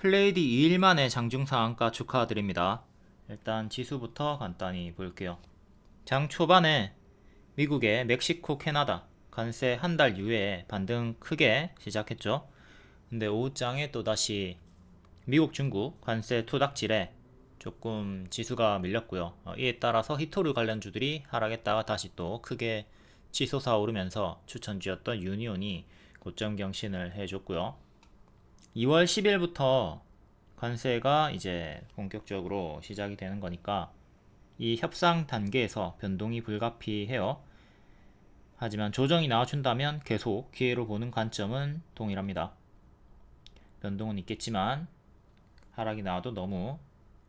플레이디 2일 만에 장중 상한가 축하드립니다. 일단 지수부터 간단히 볼게요. 장 초반에 미국의 멕시코, 캐나다 관세 한 달 이후에 반등 크게 시작했죠. 근데 오후장에 또다시 미국, 중국 관세 투닥질에 조금 지수가 밀렸고요. 이에 따라서 히토류 관련주들이 하락했다가 다시 또 크게 치솟아 오르면서 추천주였던 유니온이 고점 경신을 해줬고요. 2월 10일부터 관세가 이제 본격적으로 시작이 되는 거니까 이 협상 단계에서 변동이 불가피해요. 하지만 조정이 나와준다면 계속 기회로 보는 관점은 동일합니다. 변동은 있겠지만 하락이 나와도 너무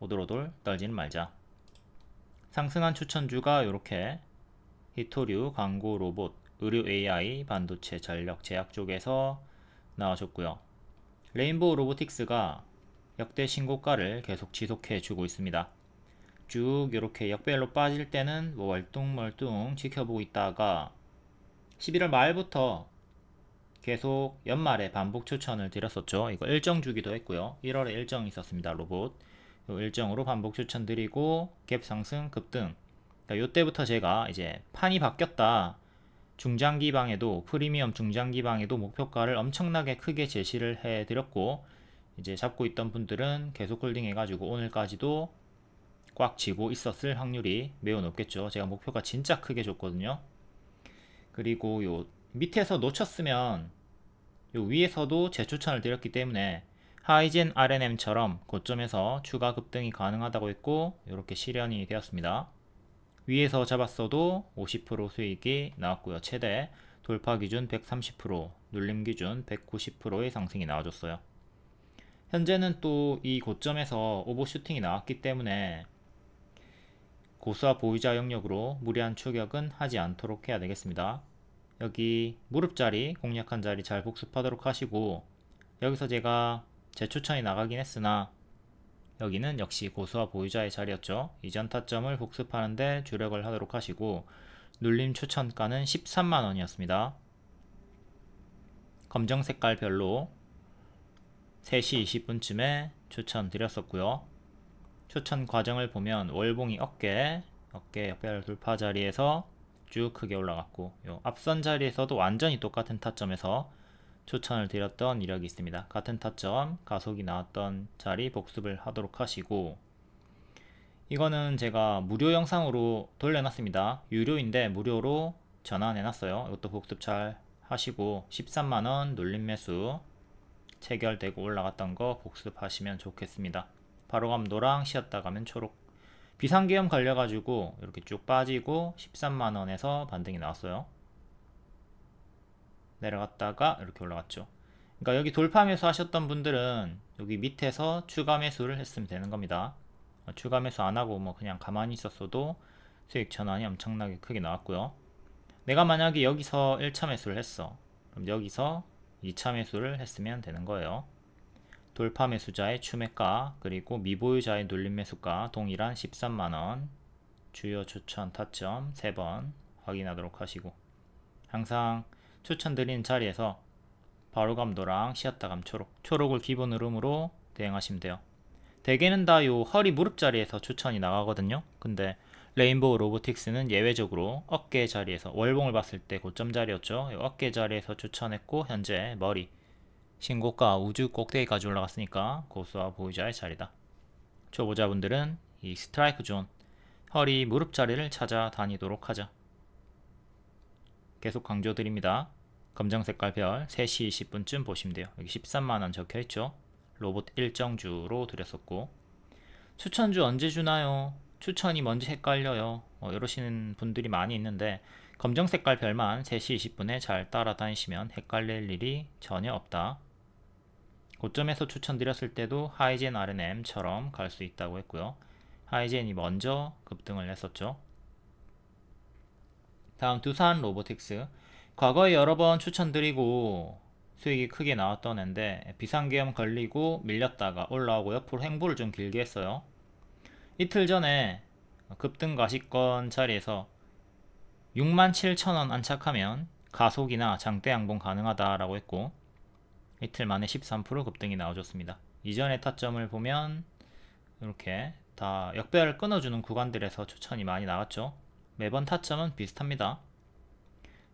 오돌오돌 떨지는 말자. 상승한 추천주가 이렇게 히토류, 광고 로봇, 의료 AI, 반도체, 전력, 제약 쪽에서 나와줬고요. 레인보우 로보틱스가 역대 신고가를 계속 지속해 주고 있습니다. 쭉 이렇게 역배열로 빠질 때는 뭐 멀뚱멀뚱 지켜보고 있다가 11월 말부터 계속 연말에 반복 추천을 드렸었죠. 이거 일정 주기도 했고요. 1월에 일정이 있었습니다. 로봇 요 일정으로 반복 추천 드리고 갭 상승 급등. 그러니까 요때부터 제가 이제 판이 바뀌었다, 중장기방에도 프리미엄 중장기방에도 목표가를 엄청나게 크게 제시를 해드렸고, 이제 잡고 있던 분들은 계속 홀딩 해가지고 오늘까지도 꽉 쥐고 있었을 확률이 매우 높겠죠. 제가 목표가 진짜 크게 줬거든요. 그리고 요 밑에서 놓쳤으면 요 위에서도 재추천을 드렸기 때문에 하이젠 RNM처럼 고점에서 추가 급등이 가능하다고 했고, 이렇게 실현이 되었습니다. 위에서 잡았어도 50% 수익이 나왔고요. 최대 돌파 기준 130%, 눌림 기준 190%의 상승이 나와줬어요. 현재는 또 이 고점에서 오버슈팅이 나왔기 때문에 고수와 보유자 영역으로 무리한 추격은 하지 않도록 해야 되겠습니다. 여기 무릎자리, 공략한 자리 잘 복습하도록 하시고, 여기서 제가 재추천이 나가긴 했으나 여기는 역시 고수와 보유자의 자리였죠. 이전 타점을 복습하는데 주력을 하도록 하시고, 눌림 추천가는 13만원이었습니다. 검정 색깔별로 3시 20분쯤에 추천 드렸었고요. 추천 과정을 보면 월봉이 어깨 역별 돌파 자리에서 쭉 크게 올라갔고, 요 앞선 자리에서도 완전히 똑같은 타점에서 추천을 드렸던 이력이 있습니다. 같은 타점 가속이 나왔던 자리 복습을 하도록 하시고, 이거는 제가 무료 영상으로 돌려놨습니다. 유료인데 무료로 전환해놨어요. 이것도 복습 잘 하시고 13만원 눌림 매수 체결되고 올라갔던 거 복습하시면 좋겠습니다. 바로감 노랑, 쉬었다 가면 초록. 비상계엄 걸려가지고 이렇게 쭉 빠지고 13만원에서 반등이 나왔어요. 내려갔다가 이렇게 올라갔죠. 그러니까 여기 돌파 매수 하셨던 분들은 여기 밑에서 추가 매수를 했으면 되는 겁니다. 추가 매수 안 하고 뭐 그냥 가만히 있었어도 수익 전환이 엄청나게 크게 나왔고요. 내가 만약에 여기서 1차 매수를 했어. 그럼 여기서 2차 매수를 했으면 되는 거예요. 돌파 매수자의 추매가, 그리고 미보유자의 눌림 매수가 동일한 13만원, 주요 추천 타점 3번 확인하도록 하시고, 항상 추천드린 자리에서 바로감 노랑, 쉬었다감 초록, 초록을 기본 흐름으로 대응하시면 돼요. 대개는 다 요 허리 무릎 자리에서 추천이 나가거든요. 근데 레인보우 로보틱스는 예외적으로 어깨 자리에서, 월봉을 봤을 때 고점 자리였죠. 어깨 자리에서 추천했고, 현재 머리 신고가 우주 꼭대기까지 올라갔으니까 고수와 보유자의 자리다. 초보자분들은 이 스트라이크 존, 허리 무릎 자리를 찾아다니도록 하자. 계속 강조드립니다. 검정 색깔 별 3시 20분쯤 보시면 돼요. 여기 13만원 적혀있죠. 로봇 일정주로 드렸었고, 추천주 언제 주나요? 추천이 뭔지 헷갈려요. 이러시는 분들이 많이 있는데, 검정 색깔 별만 3시 20분에 잘 따라다니시면 헷갈릴 일이 전혀 없다. 고점에서 추천드렸을 때도 하이젠 RNM처럼 갈 수 있다고 했고요. 하이젠이 먼저 급등을 했었죠. 다음 두산 로보틱스. 과거에 여러 번 추천드리고 수익이 크게 나왔던 앤데 비상계엄 걸리고 밀렸다가 올라오고 옆으로 횡보를 좀 길게 했어요. 이틀 전에 급등 과시권 자리에서 67,000원 안착하면 가속이나 장대 양봉 가능하다라고 했고, 이틀 만에 13% 급등이 나와줬습니다. 이전의 타점을 보면 이렇게 다 역배열을 끊어주는 구간들에서 추천이 많이 나왔죠. 매번 타점은 비슷합니다.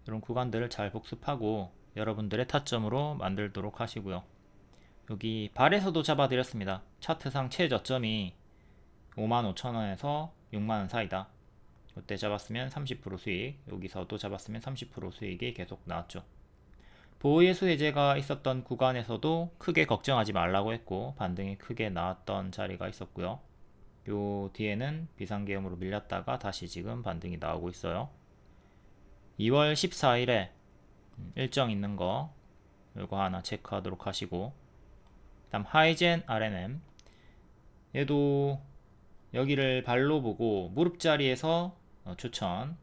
이런 구간들을 잘 복습하고 여러분들의 타점으로 만들도록 하시고요. 여기 발에서도 잡아드렸습니다. 차트상 최저점이 55,000원에서 6만원 사이다. 이때 잡았으면 30% 수익, 여기서도 잡았으면 30% 수익이 계속 나왔죠. 보호예수 해제가 있었던 구간에서도 크게 걱정하지 말라고 했고 반등이 크게 나왔던 자리가 있었고요. 요 뒤에는 비상계엄으로 밀렸다가 다시 지금 반등이 나오고 있어요. 2월 14일에 일정 있는 거 요거 하나 체크하도록 하시고, 다음 하이젠 RNM, 얘도 여기를 발로 보고 무릎 자리에서 추천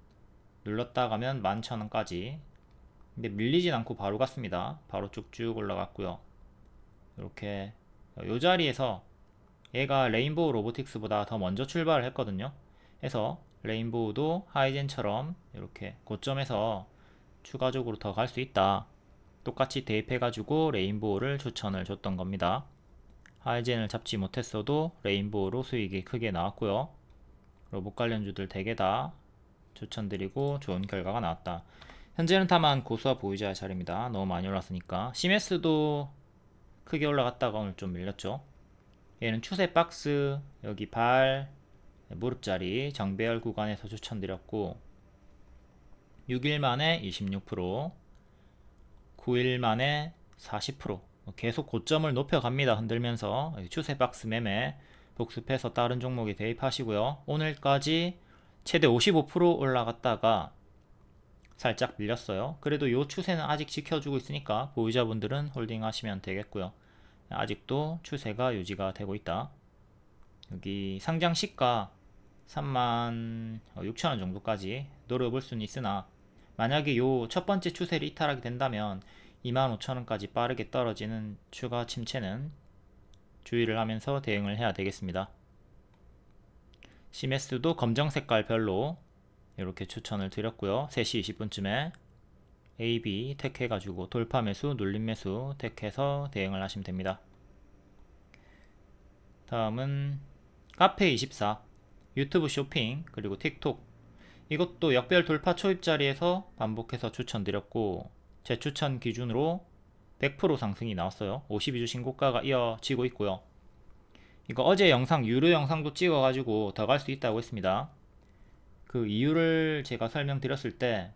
눌렀다 가면 11,000원까지, 근데 밀리진 않고 바로 갔습니다. 바로 쭉쭉 올라갔고요. 이렇게 요 자리에서 얘가 레인보우 로보틱스보다 더 먼저 출발을 했거든요. 해서 레인보우도 하이젠처럼 이렇게 고점에서 추가적으로 더 갈 수 있다, 똑같이 대입해가지고 레인보우를 추천을 줬던 겁니다. 하이젠을 잡지 못했어도 레인보우로 수익이 크게 나왔고요. 로봇 관련주들 대개 다 추천드리고 좋은 결과가 나왔다. 현재는 다만 고수와 보유자의 자리입니다. 너무 많이 올랐으니까. 시메스도 크게 올라갔다가 오늘 좀 밀렸죠. 얘는 추세 박스, 여기 발, 무릎 자리, 정배열 구간에서 추천드렸고 6일 만에 26%, 9일 만에 40%, 계속 고점을 높여갑니다. 흔들면서 추세 박스 매매 복습해서 다른 종목에 대입하시고요. 오늘까지 최대 55% 올라갔다가 살짝 밀렸어요. 그래도 이 추세는 아직 지켜주고 있으니까 보유자분들은 홀딩 하시면 되겠고요. 아직도 추세가 유지가 되고 있다. 여기 상장 시가 36,000원 정도까지 노려볼 수는 있으나 만약에 요 첫 번째 추세를 이탈하게 된다면 25,000원까지 빠르게 떨어지는 추가 침체는 주의를 하면서 대응을 해야 되겠습니다. 시메스도 검정 색깔 별로 이렇게 추천을 드렸고요. 3시 20분쯤에 AB 택해가지고 돌파 매수, 눌림 매수 택해서 대응을 하시면 됩니다. 다음은 카페24, 유튜브 쇼핑, 그리고 틱톡, 이것도 역별 돌파 초입 자리에서 반복해서 추천드렸고 제 추천 기준으로 100% 상승이 나왔어요. 52주 신고가가 이어지고 있고요. 이거 어제 영상, 유료 영상도 찍어가지고 더 갈 수 있다고 했습니다. 그 이유를 제가 설명드렸을 때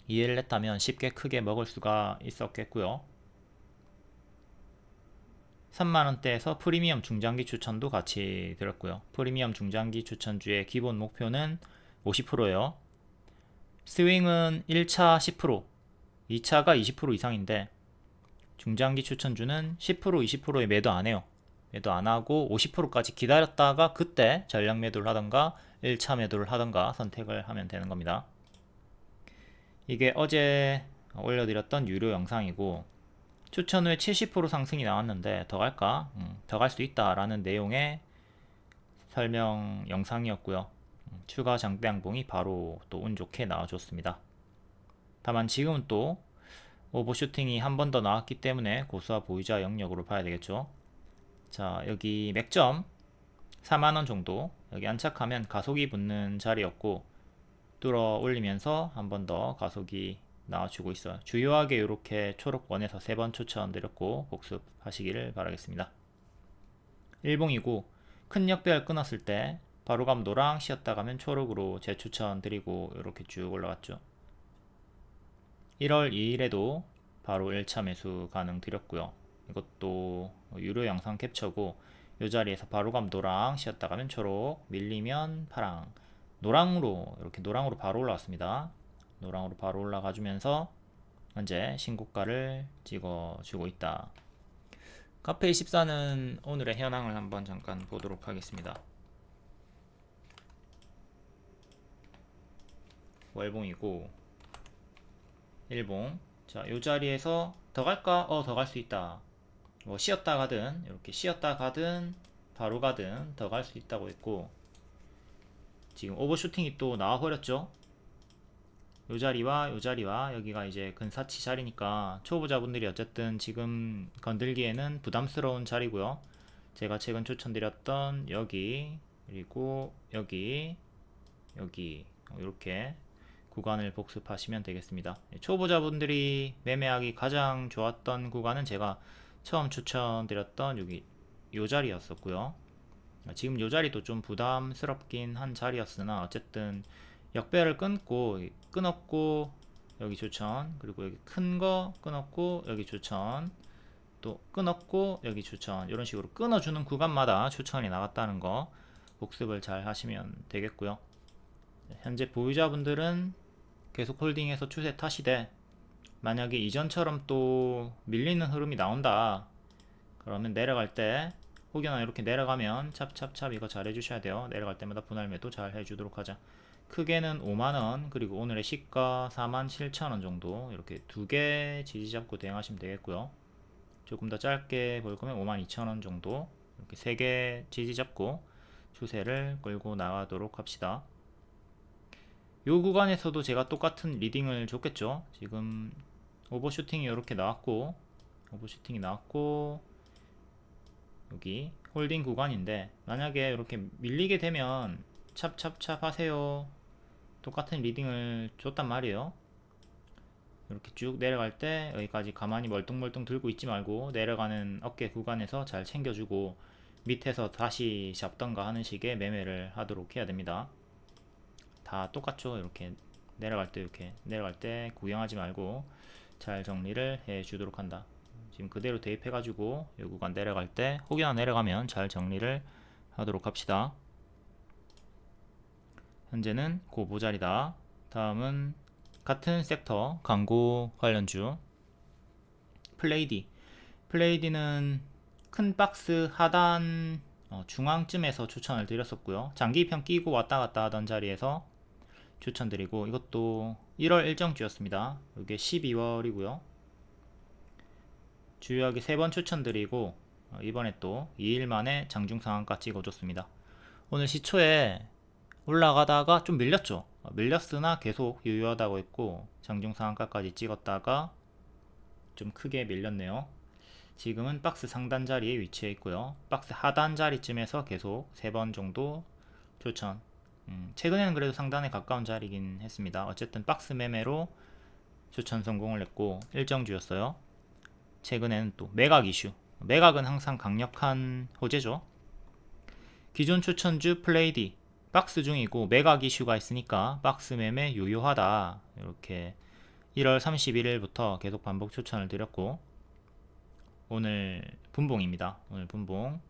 이해를 했다면 쉽게 크게 먹을 수가 있었겠고요. 3만원대에서 프리미엄 중장기 추천도 같이 드렸고요. 프리미엄 중장기 추천주의 기본 목표는 50%예요. 스윙은 1차 10%, 2차가 20% 이상인데 중장기 추천주는 10%, 20%에 매도 안 해요. 매도 안 하고 50%까지 기다렸다가 그때 전량 매도를 하던가 1차 매도를 하던가 선택을 하면 되는 겁니다. 이게 어제 올려드렸던 유료 영상이고 추천 후에 70% 상승이 나왔는데 더 갈까? 더 갈 수 있다 라는 내용의 설명 영상이었고요. 추가 장대 양봉이 바로 또 운 좋게 나와줬습니다. 다만 지금은 또 오버슈팅이 한 번 더 나왔기 때문에 고수와 보유자 영역으로 봐야 되겠죠. 자, 여기 맥점 4만원 정도 여기 안착하면 가속이 붙는 자리였고 뚫어 올리면서 한 번 더 가속이 나와주고 있어요. 주요하게 이렇게 초록원에서 3번 추천드렸고 복습하시기를 바라겠습니다. 일봉이고 큰 역배열 끊었을 때 바로 가면 노랑, 쉬었다 가면 초록으로 재추천드리고 이렇게 쭉 올라갔죠. 1월 2일에도 바로 1차 매수 가능 드렸고요. 이것도 유료 영상 캡처고 이 자리에서 바로 가면 노랑, 쉬었다 가면 초록, 밀리면 파랑, 노랑으로 이렇게 노랑으로 바로 올라왔습니다. 노랑으로 바로 올라가 주면서 현재 신고가를 찍어주고 있다. 카페24는 오늘의 현황을 한번 잠깐 보도록 하겠습니다. 월봉이고 일봉, 자, 요 자리에서 더 갈까? 더 갈 수 있다. 뭐 쉬었다 가든 이렇게 쉬었다 가든 바로 가든 더 갈 수 있다고 했고 지금 오버슈팅이 또 나와 버렸죠. 요 자리와 요 자리와 여기가 이제 근사치 자리니까 초보자분들이 어쨌든 지금 건들기에는 부담스러운 자리고요. 제가 최근 추천드렸던 여기, 그리고 여기, 여기 이렇게 구간을 복습하시면 되겠습니다. 초보자분들이 매매하기 가장 좋았던 구간은 제가 처음 추천드렸던 여기 요 자리였었고요. 지금 요 자리도 좀 부담스럽긴 한 자리였으나 어쨌든 역배를 끊었고 여기 추천, 그리고 여기 큰 거 끊었고 여기 추천, 또 끊었고 여기 추천, 이런 식으로 끊어주는 구간마다 추천이 나갔다는 거 복습을 잘 하시면 되겠고요. 현재 보유자분들은 계속 홀딩해서 추세 타시되, 만약에 이전처럼 또 밀리는 흐름이 나온다 그러면 내려갈 때 혹여나 이렇게 내려가면 찹찹찹 이거 잘 해주셔야 돼요. 내려갈 때마다 분할 매도 잘 해주도록 하자. 크게는 5만원, 그리고 오늘의 시가 47,000원 정도, 이렇게 두 개 지지 잡고 대응하시면 되겠고요. 조금 더 짧게 볼 거면 52,000원 정도, 이렇게 세 개 지지 잡고 추세를 끌고 나가도록 합시다. 요 구간에서도 제가 똑같은 리딩을 줬겠죠. 지금 오버슈팅이 이렇게 나왔고, 오버슈팅이 나왔고, 여기 홀딩 구간인데, 만약에 이렇게 밀리게 되면 찹찹찹 하세요. 똑같은 리딩을 줬단 말이에요. 이렇게 쭉 내려갈 때 여기까지 가만히 멀뚱멀뚱 들고 있지 말고 내려가는 어깨 구간에서 잘 챙겨주고 밑에서 다시 잡던가 하는 식의 매매를 하도록 해야 됩니다. 다 똑같죠. 이렇게 내려갈 때, 이렇게 내려갈 때 구경하지 말고 잘 정리를 해 주도록 한다. 지금 그대로 대입해 가지고 이 구간 내려갈 때 혹여나 내려가면 잘 정리를 하도록 합시다. 현재는 그 모자리다. 다음은 같은 섹터 광고 관련주 플레이디. 플레이디는 큰 박스 하단 중앙쯤에서 추천을 드렸었고요. 장기편 끼고 왔다 갔다 하던 자리에서 추천드리고, 이것도 1월 일정주였습니다. 이게 12월이고요. 주요하게 3번 추천드리고 이번에 또 2일 만에 장중 상한가 찍어줬습니다. 오늘 시초에 올라가다가 좀 밀렸죠. 밀렸으나 계속 유효하다고 했고 장중 상한가까지 찍었다가 좀 크게 밀렸네요. 지금은 박스 상단 자리에 위치해 있고요. 박스 하단 자리쯤에서 계속 3번 정도 추천. 최근에는 그래도 상단에 가까운 자리긴 했습니다. 어쨌든 박스 매매로 추천 성공을 했고 일정주였어요. 최근에는 또 매각 이슈. 매각은 항상 강력한 호재죠. 기존 추천주 플레이디 박스 중이고 매각 이슈가 있으니까 박스 매매 유효하다. 이렇게 1월 31일부터 계속 반복 추천을 드렸고, 오늘 분봉입니다. 오늘 분봉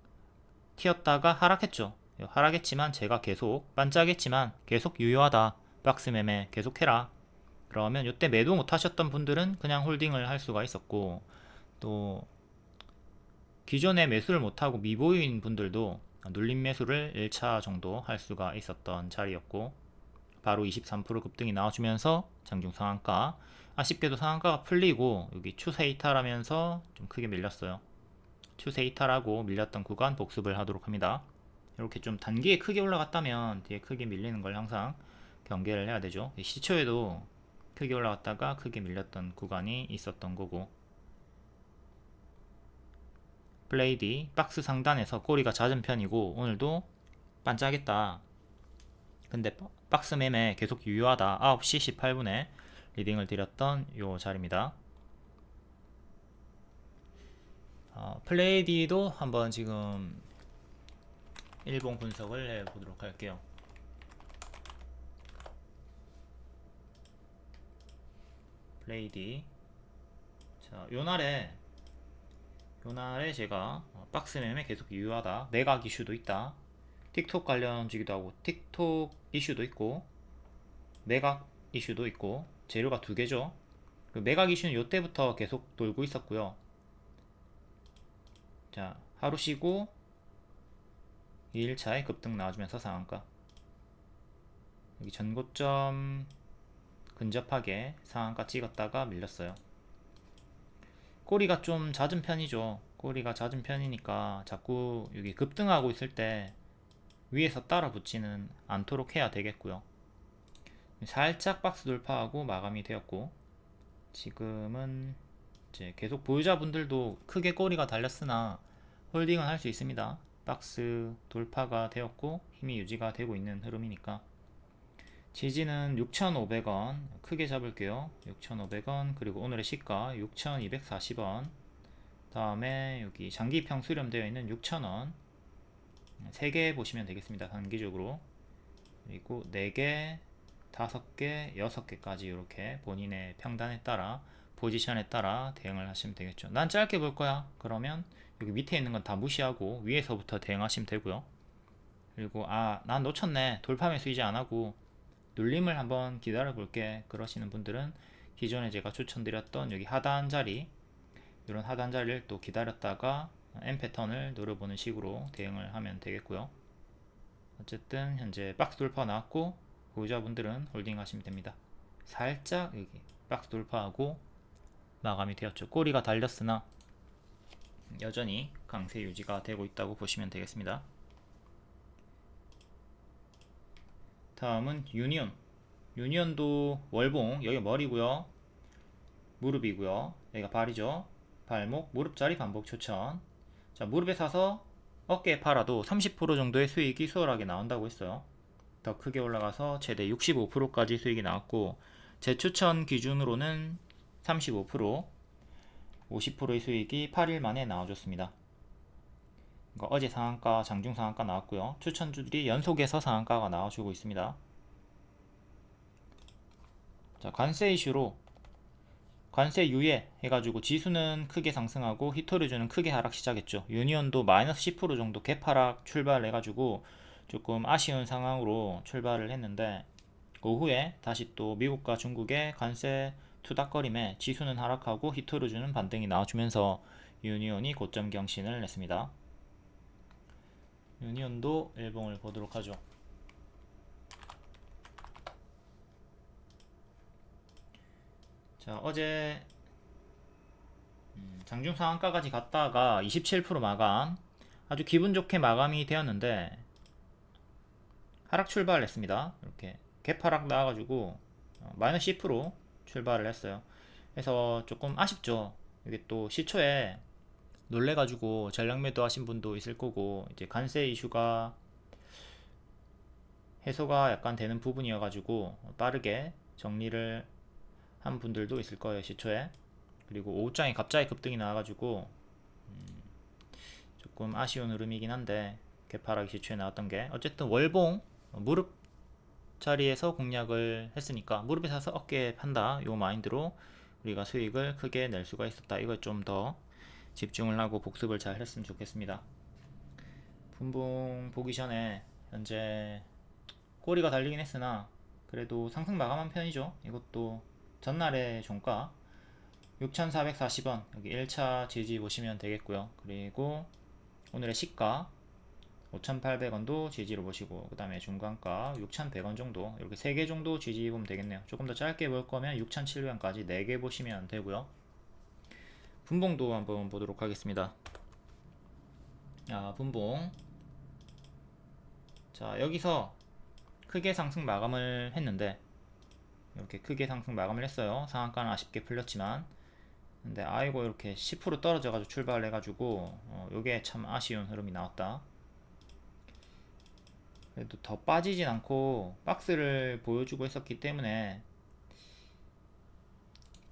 튀었다가 하락했죠. 하락했지만 제가 계속 반짝했지만 계속 유효하다. 박스 매매 계속해라. 그러면 이때 매도 못 하셨던 분들은 그냥 홀딩을 할 수가 있었고, 또 기존에 매수를 못하고 미보유인 분들도 눌림 매수를 1차 정도 할 수가 있었던 자리였고, 바로 23% 급등이 나와주면서 장중 상한가, 아쉽게도 상한가가 풀리고 여기 추세 이탈하면서 좀 크게 밀렸어요. 추세 이탈하고 밀렸던 구간 복습을 하도록 합니다. 이렇게 좀 단기에 크게 올라갔다면 뒤에 크게 밀리는 걸 항상 경계를 해야 되죠. 시초에도 크게 올라갔다가 크게 밀렸던 구간이 있었던 거고, 플레이디 박스 상단에서 꼬리가 잦은 편이고 오늘도 반짝했다. 근데 박스 매매 계속 유효하다. 9시 18분에 리딩을 드렸던 요 자리입니다. 플레이디도 한번 지금 일봉 분석을 해보도록 할게요. 플레이디. 자, 요날에 제가 박스 매매 계속 유효하다. 매각 이슈도 있다. 틱톡 관련주기도 하고 틱톡 이슈도 있고 매각 이슈도 있고 재료가 두 개죠. 그 매각 이슈는 요때부터 계속 돌고 있었고요. 자, 하루 쉬고 2일차에 급등 나와주면서 상한가. 여기 전고점 근접하게 상한가 찍었다가 밀렸어요. 꼬리가 좀 잦은 편이죠. 꼬리가 잦은 편이니까 자꾸 여기 급등하고 있을 때 위에서 따라 붙지는 않도록 해야 되겠고요. 살짝 박스 돌파하고 마감이 되었고, 지금은 이제 계속 보유자분들도 크게 꼬리가 달렸으나 홀딩은 할 수 있습니다. 박스 돌파가 되었고 힘이 유지가 되고 있는 흐름이니까. 지지는 6,500원 크게 잡을게요. 6,500원, 그리고 오늘의 시가 6,240원, 다음에 여기 장기평 수렴되어 있는 6,000원 3개 보시면 되겠습니다. 단기적으로. 그리고 4개, 5개, 6개까지 이렇게 본인의 평단에 따라, 포지션에 따라 대응을 하시면 되겠죠. 난 짧게 볼 거야. 그러면 여기 밑에 있는 건 다 무시하고 위에서부터 대응하시면 되고요. 그리고 난 놓쳤네, 돌파 매수이지 안하고 눌림을 한번 기다려 볼게, 그러시는 분들은 기존에 제가 추천드렸던 여기 하단 자리, 이런 하단 자리를 또 기다렸다가 M 패턴을 노려보는 식으로 대응을 하면 되겠고요. 어쨌든 현재 박스 돌파 나왔고 보유자분들은 홀딩 하시면 됩니다. 살짝 여기 박스 돌파하고 마감이 되었죠. 꼬리가 달렸으나 여전히 강세 유지가 되고 있다고 보시면 되겠습니다. 다음은 유니온. 유니온도 월봉, 여기 머리고요, 무릎이고요, 여기가 발이죠. 발목, 무릎 자리 반복 추천. 자, 무릎에 사서 어깨에 팔아도 30% 정도의 수익이 수월하게 나온다고 했어요. 더 크게 올라가서 최대 65%까지 수익이 나왔고, 제 추천 기준으로는 35%, 50%의 수익이 8일 만에 나와줬습니다. 어제 상한가, 장중 상한가 나왔고요. 추천주들이 연속해서 상한가가 나와주고 있습니다. 자, 관세 이슈로 관세 유예 해가지고 지수는 크게 상승하고 히토류주는 크게 하락 시작했죠. 유니온도 마이너스 10% 정도 개파락 출발해가지고 조금 아쉬운 상황으로 출발을 했는데, 오후에 다시 또 미국과 중국의 관세 투닥거림에 지수는 하락하고 히토류주는 반등이 나와주면서 유니온이 고점 경신을 냈습니다. 유니온도 일봉을 보도록 하죠. 자, 어제 장중 상한가까지 갔다가 27% 마감, 아주 기분 좋게 마감이 되었는데 하락 출발을 했습니다. 이렇게 갭하락 나와가지고 마이너스 10% 출발을 했어요. 그래서 조금 아쉽죠. 이게 또 시초에 놀래가지고 전량 매도 하신 분도 있을 거고, 이제 관세 이슈가 해소가 약간 되는 부분이어가지고 빠르게 정리를 한 분들도 있을 거예요, 시초에. 그리고 오후장에 갑자기 급등이 나와가지고 조금 아쉬운 흐름이긴 한데, 개파락이 시초에 나왔던 게 어쨌든 월봉 무릎 자리에서 공략을 했으니까 무릎에 사서 어깨에 판다, 요 마인드로 우리가 수익을 크게 낼 수가 있었다. 이걸 좀 더 집중을 하고 복습을 잘 했으면 좋겠습니다. 분봉 보기 전에 현재 꼬리가 달리긴 했으나 그래도 상승 마감한 편이죠. 이것도 전날의 종가 6,440원, 여기 1차 지지 보시면 되겠고요. 그리고 오늘의 시가 5,800원도 지지로 보시고, 그 다음에 중간가 6,100원 정도, 이렇게 3개 정도 지지 보면 되겠네요. 조금 더 짧게 볼 거면 6,700원까지 4개 보시면 되고요. 분봉도 한번 보도록 하겠습니다. 분봉. 자, 여기서 크게 상승 마감을 했는데, 이렇게 크게 상승 마감을 했어요. 상한가는 아쉽게 풀렸지만. 근데 아이고, 이렇게 10% 떨어져가지고 출발을 해가지고 요게 참 아쉬운 흐름이 나왔다. 그래도 더 빠지진 않고 박스를 보여주고 있었기 때문에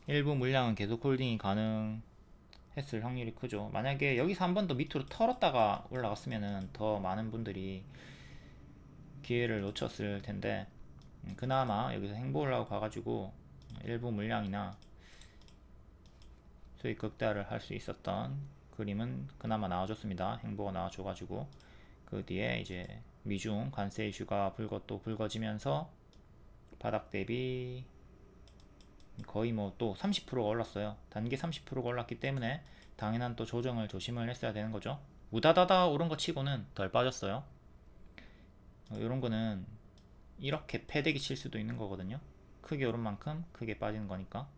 일부 물량은 계속 홀딩이 가능했을 확률이 크죠. 만약에 여기서 한 번 더 밑으로 털었다가 올라갔으면 더 많은 분들이 기회를 놓쳤을 텐데, 그나마 여기서 행보 올라고 가가지고 일부 물량이나 수익 극대화를 할 수 있었던 그림은 그나마 나와줬습니다. 행보가 나와줘가지고 그 뒤에 이제 미중 관세 이슈가 또 불거지면서 바닥 대비 거의 뭐 또 30%가 올랐어요. 단기 30%가 올랐기 때문에 당연한 또 조정을 조심을 했어야 되는 거죠. 우다다다 오른 거 치고는 덜 빠졌어요. 이런 거는 이렇게 패대기 칠 수도 있는 거거든요. 크게 오른 만큼 크게 빠지는 거니까.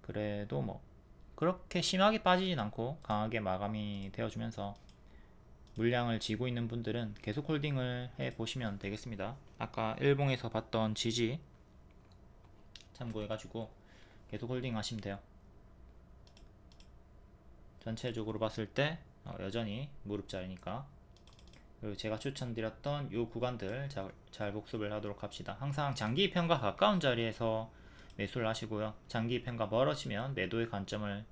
그래도 뭐 그렇게 심하게 빠지진 않고 강하게 마감이 되어주면서 물량을 쥐고 있는 분들은 계속 홀딩을 해 보시면 되겠습니다. 아까 일봉에서 봤던 지지 참고해가지고 계속 홀딩 하시면 돼요. 전체적으로 봤을 때 여전히 무릎자리니까. 그리고 제가 추천드렸던 이 구간들 잘 복습을 하도록 합시다. 항상 장기 편과 가까운 자리에서 매수를 하시고요. 장기 편과 멀어지면 매도의 관점을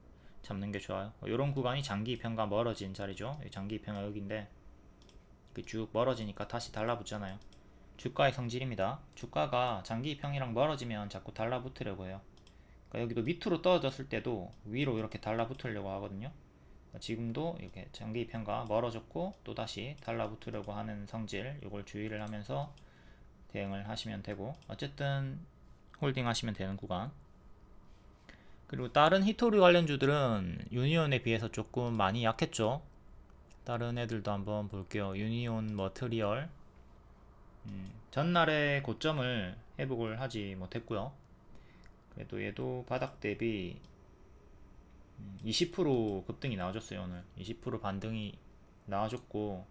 잡는 게 좋아요. 이런 구간이 장기 편과 멀어진 자리죠. 장기 편가 여기인데 쭉 멀어지니까 다시 달라붙잖아요. 주가의 성질입니다. 주가가 장기 평이랑 멀어지면 자꾸 달라붙으려고 해요. 그러니까 여기도 밑으로 떨어졌을 때도 위로 이렇게 달라붙으려고 하거든요. 지금도 이렇게 장기 평가 멀어졌고 또다시 달라붙으려고 하는 성질, 이걸 주의를 하면서 대응을 하시면 되고, 어쨌든 홀딩 하시면 되는 구간. 그리고 다른 히토리 관련주들은 유니온에 비해서 조금 많이 약했죠. 다른 애들도 한번 볼게요. 유니온 머트리얼, 전날의 고점을 회복을 하지 못했고요. 그래도 얘도 바닥 대비 20% 급등이 나와줬어요. 오늘 20% 반등이 나와줬고,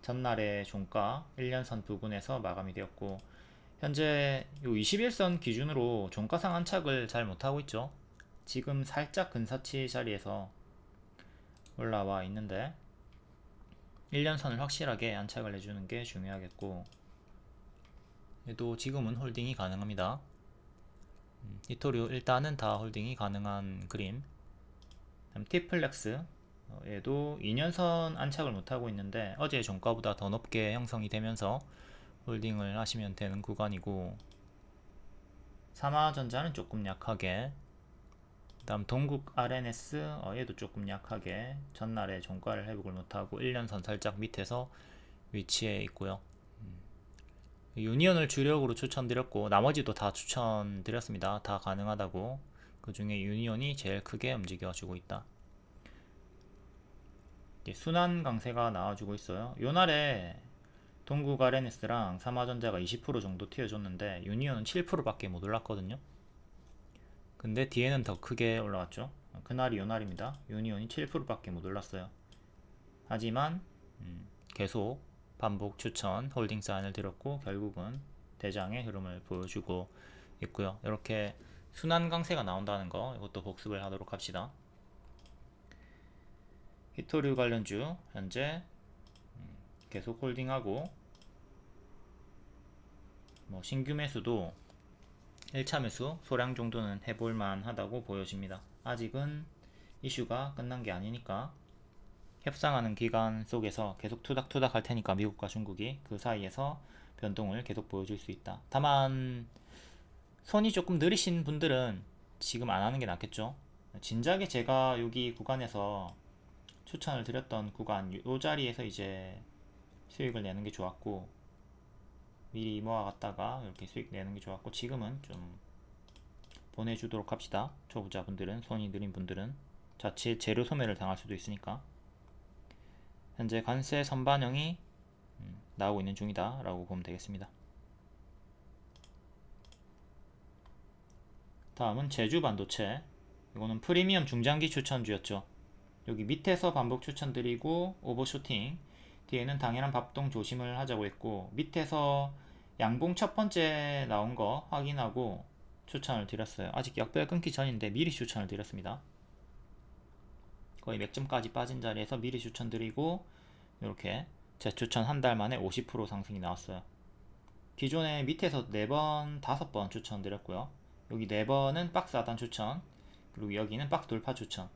전날의 종가 1년선 부근에서 마감이 되었고, 현재 요 21선 기준으로 종가상 안착을 잘 못하고 있죠. 지금 살짝 근사치 자리에서 올라와 있는데 1년선을 확실하게 안착을 해주는 게 중요하겠고, 얘도 지금은 홀딩이 가능합니다. 이토리오 일단은 다 홀딩이 가능한 그림. T플렉스, 얘도 2년선 안착을 못하고 있는데 어제 종가보다 더 높게 형성이 되면서 홀딩을 하시면 되는 구간이고, 삼화전자는 조금 약하게, 다음 동국 RNS, 얘도 조금 약하게 전날에 종가를 회복을 못하고 1년선 살짝 밑에서 위치해 있고요. 유니온을 주력으로 추천드렸고 나머지도 다 추천드렸습니다. 다 가능하다고. 그 중에 유니온이 제일 크게 움직여주고 있다. 순환 강세가 나와주고 있어요. 요날에 동국 RNS랑 삼화전자가 20% 정도 튀어줬는데 유니온은 7%밖에 못 올랐거든요. 근데 뒤에는 더 크게 올라왔죠. 그날이 요날입니다. 유니온이 7%밖에 못 올랐어요. 하지만 계속 반복 추천 홀딩 사인을 드렸고 결국은 대장의 흐름을 보여주고 있고요. 이렇게 순환 강세가 나온다는 거, 이것도 복습을 하도록 합시다. 히토류 관련주 현재 계속 홀딩하고, 신규 매수도 1차 매수 소량 정도는 해볼만 하다고 보여집니다. 아직은 이슈가 끝난 게 아니니까 협상하는 기간 속에서 계속 투닥투닥 할 테니까 미국과 중국이 그 사이에서 변동을 계속 보여줄 수 있다. 다만 손이 조금 느리신 분들은 지금 안 하는 게 낫겠죠. 진작에 제가 여기 구간에서 추천을 드렸던 구간, 요 자리에서 이제 수익을 내는 게 좋았고, 미리 모아갔다가 이렇게 수익 내는 게 좋았고, 지금은 좀 보내주도록 합시다. 초보자분들은, 손이 느린 분들은 자칫 재료 소멸을 당할 수도 있으니까. 현재 관세 선반영이 나오고 있는 중이다 라고 보면 되겠습니다. 다음은 제주 반도체. 이거는 프리미엄 중장기 추천주였죠. 여기 밑에서 반복 추천드리고 오버쇼팅, 뒤에는 당연한 bab동 조심을 하자고 했고, 밑에서 양봉 첫 번째 나온 거 확인하고 추천을 드렸어요. 아직 약별 끊기 전인데 미리 추천을 드렸습니다. 거의 맥점까지 빠진 자리에서 미리 추천드리고, 이렇게 재추천 한 달 만에 50% 상승이 나왔어요. 기존에 밑에서 4번, 5번 추천드렸고요. 여기 4번은 박스 하단 추천, 그리고 여기는 박스 돌파 추천.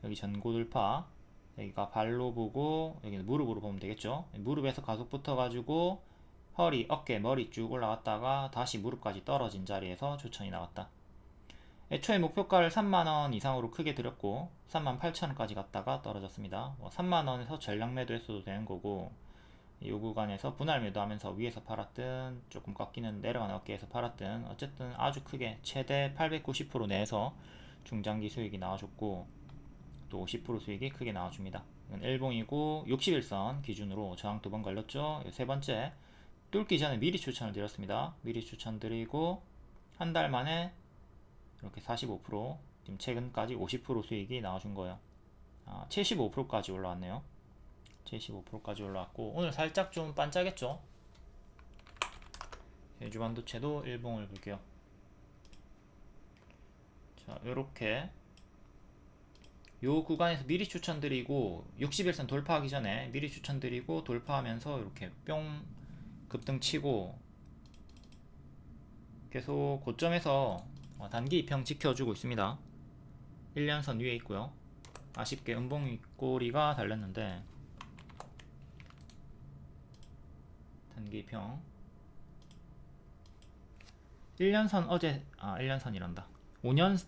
여기 전고 돌파, 여기가 발로 보고 여기는 무릎으로 보면 되겠죠. 무릎에서 가속 붙어가지고 허리, 어깨, 머리 쭉 올라갔다가 다시 무릎까지 떨어진 자리에서 추천이 나왔다. 애초에 목표가를 3만원 이상으로 크게 드렸고 38,000원까지 갔다가 떨어졌습니다. 3만원에서 전량 매도했어도 되는 거고, 이 구간에서 분할 매도하면서 위에서 팔았든 조금 꺾이는 내려가는 어깨에서 팔았든 어쨌든 아주 크게 최대 890% 내에서 중장기 수익이 나와줬고, 또 50% 수익이 크게 나와줍니다. 이건 일봉이고 61선 기준으로 저항 2번 걸렸죠. 세 번째, 뚫기 전에 미리 추천을 드렸습니다. 미리 추천드리고 한 달 만에 이렇게 45%, 지금 최근까지 50% 수익이 나와준 거예요. 75%까지 올라왔네요. 75%까지 올라왔고 오늘 살짝 좀 반짝했죠. 대주 반도체도 일봉을 볼게요. 자, 요렇게 요 구간에서 미리 추천드리고 61선 돌파하기 전에 미리 추천드리고 돌파하면서 이렇게 뿅 급등 치고 계속 고점에서 단기 입형 지켜주고 있습니다. 1년선 위에 있고요. 아쉽게 음봉 윗꼬리가 달렸는데 단기 입형 1년선 어제 1년선이란다 5년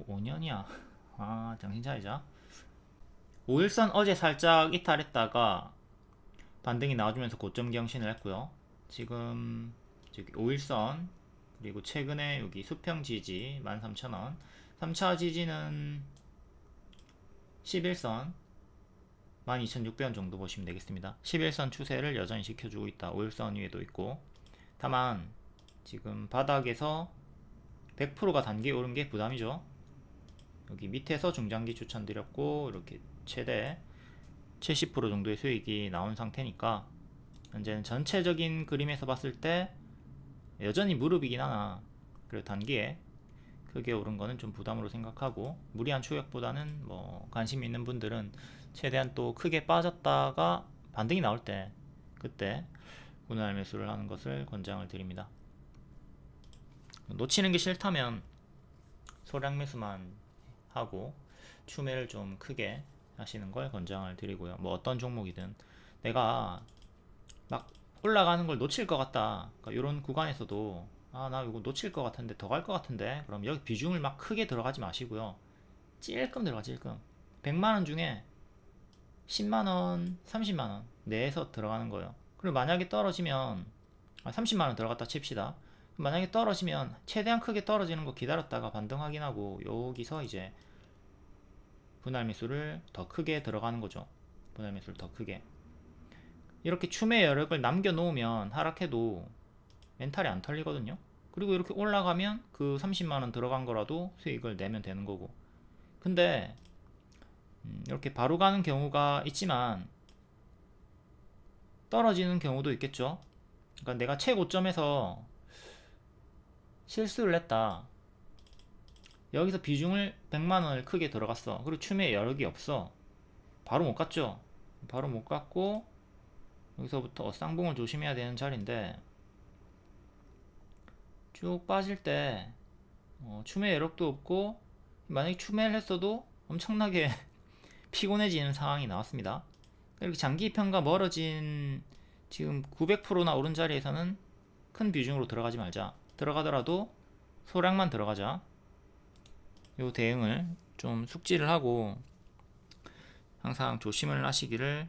5년이야 정신 차리자. 5일선 어제 살짝 이탈했다가 반등이 나와주면서 고점 경신을 했고요. 지금 5일선 그리고 최근에 여기 수평 지지 13,000원 3차 지지는 11선 12,600원 정도 보시면 되겠습니다. 11선 추세를 여전히 지켜주고 있다. 5일선 위에도 있고 다만 지금 바닥에서 100%가 단기에 오른 게 부담이죠. 여기 밑에서 중장기 추천드렸고 이렇게 최대 70% 정도의 수익이 나온 상태니까 현재는 전체적인 그림에서 봤을 때 여전히 무릎이긴 하나 그리고 단기에 크게 오른 거는 좀 부담으로 생각하고 무리한 추격보다는 뭐 관심 있는 분들은 최대한 또 크게 빠졌다가 반등이 나올 때 그때 분할 매수를 하는 것을 권장을 드립니다. 놓치는 게 싫다면 소량 매수만 하고 추매를 좀 크게 하시는 걸 권장을 드리고요. 뭐 어떤 종목이든 내가 막 올라가는 걸 놓칠 것 같다. 그러니까 이런 구간에서도 나 이거 놓칠 것 같은데 더 갈 것 같은데 그럼 여기 비중을 막 크게 들어가지 마시고요. 찔끔 들어가 찔끔 100만원 중에 10만원 30만원 내에서 들어가는 거예요. 그리고 만약에 떨어지면 30만원 들어갔다 칩시다. 만약에 떨어지면 최대한 크게 떨어지는 거 기다렸다가 반등 확인하고 여기서 이제 분할 매수를 더 크게 들어가는 거죠. 분할 매수를 더 크게 이렇게 추매 여력을 남겨 놓으면 하락해도 멘탈이 안 털리거든요. 그리고 이렇게 올라가면 그 30만원 들어간 거라도 수익을 내면 되는 거고. 근데 이렇게 바로 가는 경우가 있지만 떨어지는 경우도 있겠죠. 그러니까 내가 최고점에서 실수를 했다. 여기서 비중을 100만원을 크게 들어갔어. 그리고 추매 여력이 없어. 바로 못 갔죠. 바로 못 갔고 여기서부터 쌍봉을 조심해야 되는 자리인데 쭉 빠질 때 추매 여력도 없고 만약에 추매를 했어도 엄청나게 피곤해지는 상황이 나왔습니다. 이렇게 장기 입형과 멀어진 지금 900%나 오른 자리에서는 큰 비중으로 들어가지 말자. 들어가더라도 소량만 들어가자. 요 대응을 좀 숙지를 하고 항상 조심을 하시기를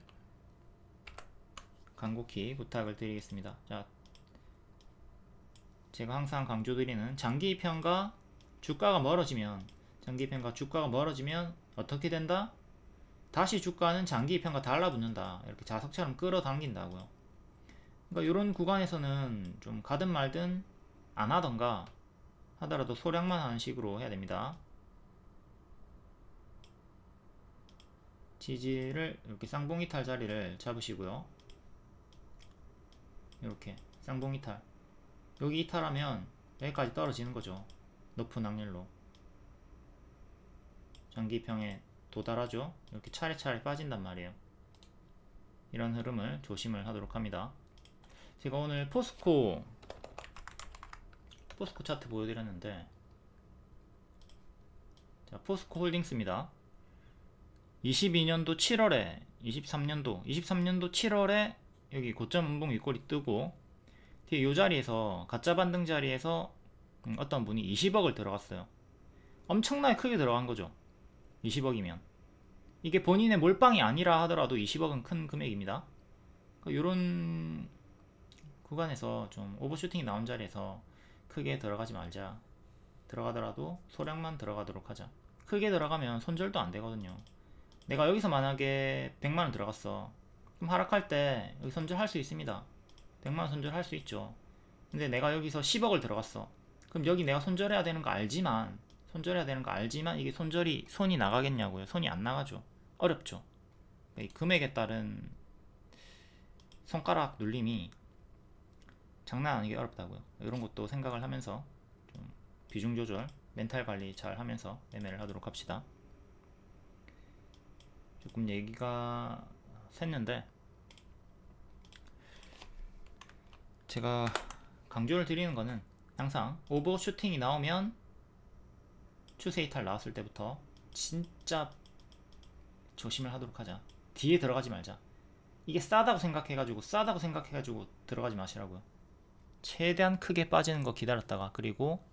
간곡히 부탁을 드리겠습니다. 자, 제가 항상 강조드리는 장기 입형과 주가가 멀어지면 어떻게 된다? 다시 주가는 장기 입형과 달라붙는다. 이렇게 자석처럼 끌어당긴다고요. 그러니까 이런 구간에서는 좀 가든 말든 안 하던가 하더라도 소량만 하는 식으로 해야 됩니다. 지지를 이렇게 쌍봉이탈 자리를 잡으시고요. 이렇게 쌍봉이탈 여기 이탈하면 여기까지 떨어지는 거죠. 높은 확률로 장기 입형에 도달하죠. 이렇게 차례차례 빠진단 말이에요. 이런 흐름을 조심을 하도록 합니다. 제가 오늘 포스코 차트 보여드렸는데 자, 포스코 홀딩스입니다. 22년도 7월에 23년도 7월에 여기 고점 음봉 윗꼬리 뜨고 뒤에 요 자리에서 가짜 반등 자리에서 어떤 분이 20억을 들어갔어요. 엄청나게 크게 들어간 거죠. 20억이면 이게 본인의 몰빵이 아니라 하더라도 20억은 큰 금액입니다. 요런 구간에서 좀 오버슈팅이 나온 자리에서 크게 들어가지 말자. 들어가더라도 소량만 들어가도록 하자. 크게 들어가면 손절도 안 되거든요. 내가 여기서 만약에 100만원 들어갔어. 그럼 하락할 때 여기 손절할 수 있습니다. 100만원 손절할 수 있죠. 근데 내가 여기서 10억을 들어갔어. 그럼 여기 내가 손절해야 되는 거 알지만 이게 손이 나가겠냐고요. 손이 안 나가죠. 어렵죠. 이 금액에 따른 손가락 눌림이 장난 아니게 어렵다고요. 이런 것도 생각을 하면서 좀 비중 조절, 멘탈 관리 잘 하면서 매매를 하도록 합시다. 조금 얘기가 샜는데 제가 강조를 드리는 거는 항상 오버슈팅이 나오면 추세 이탈 나왔을 때부터 진짜 조심을 하도록 하자. 뒤에 들어가지 말자. 이게 싸다고 생각해가지고 들어가지 마시라고요. 최대한 크게 빠지는 거 기다렸다가, 그리고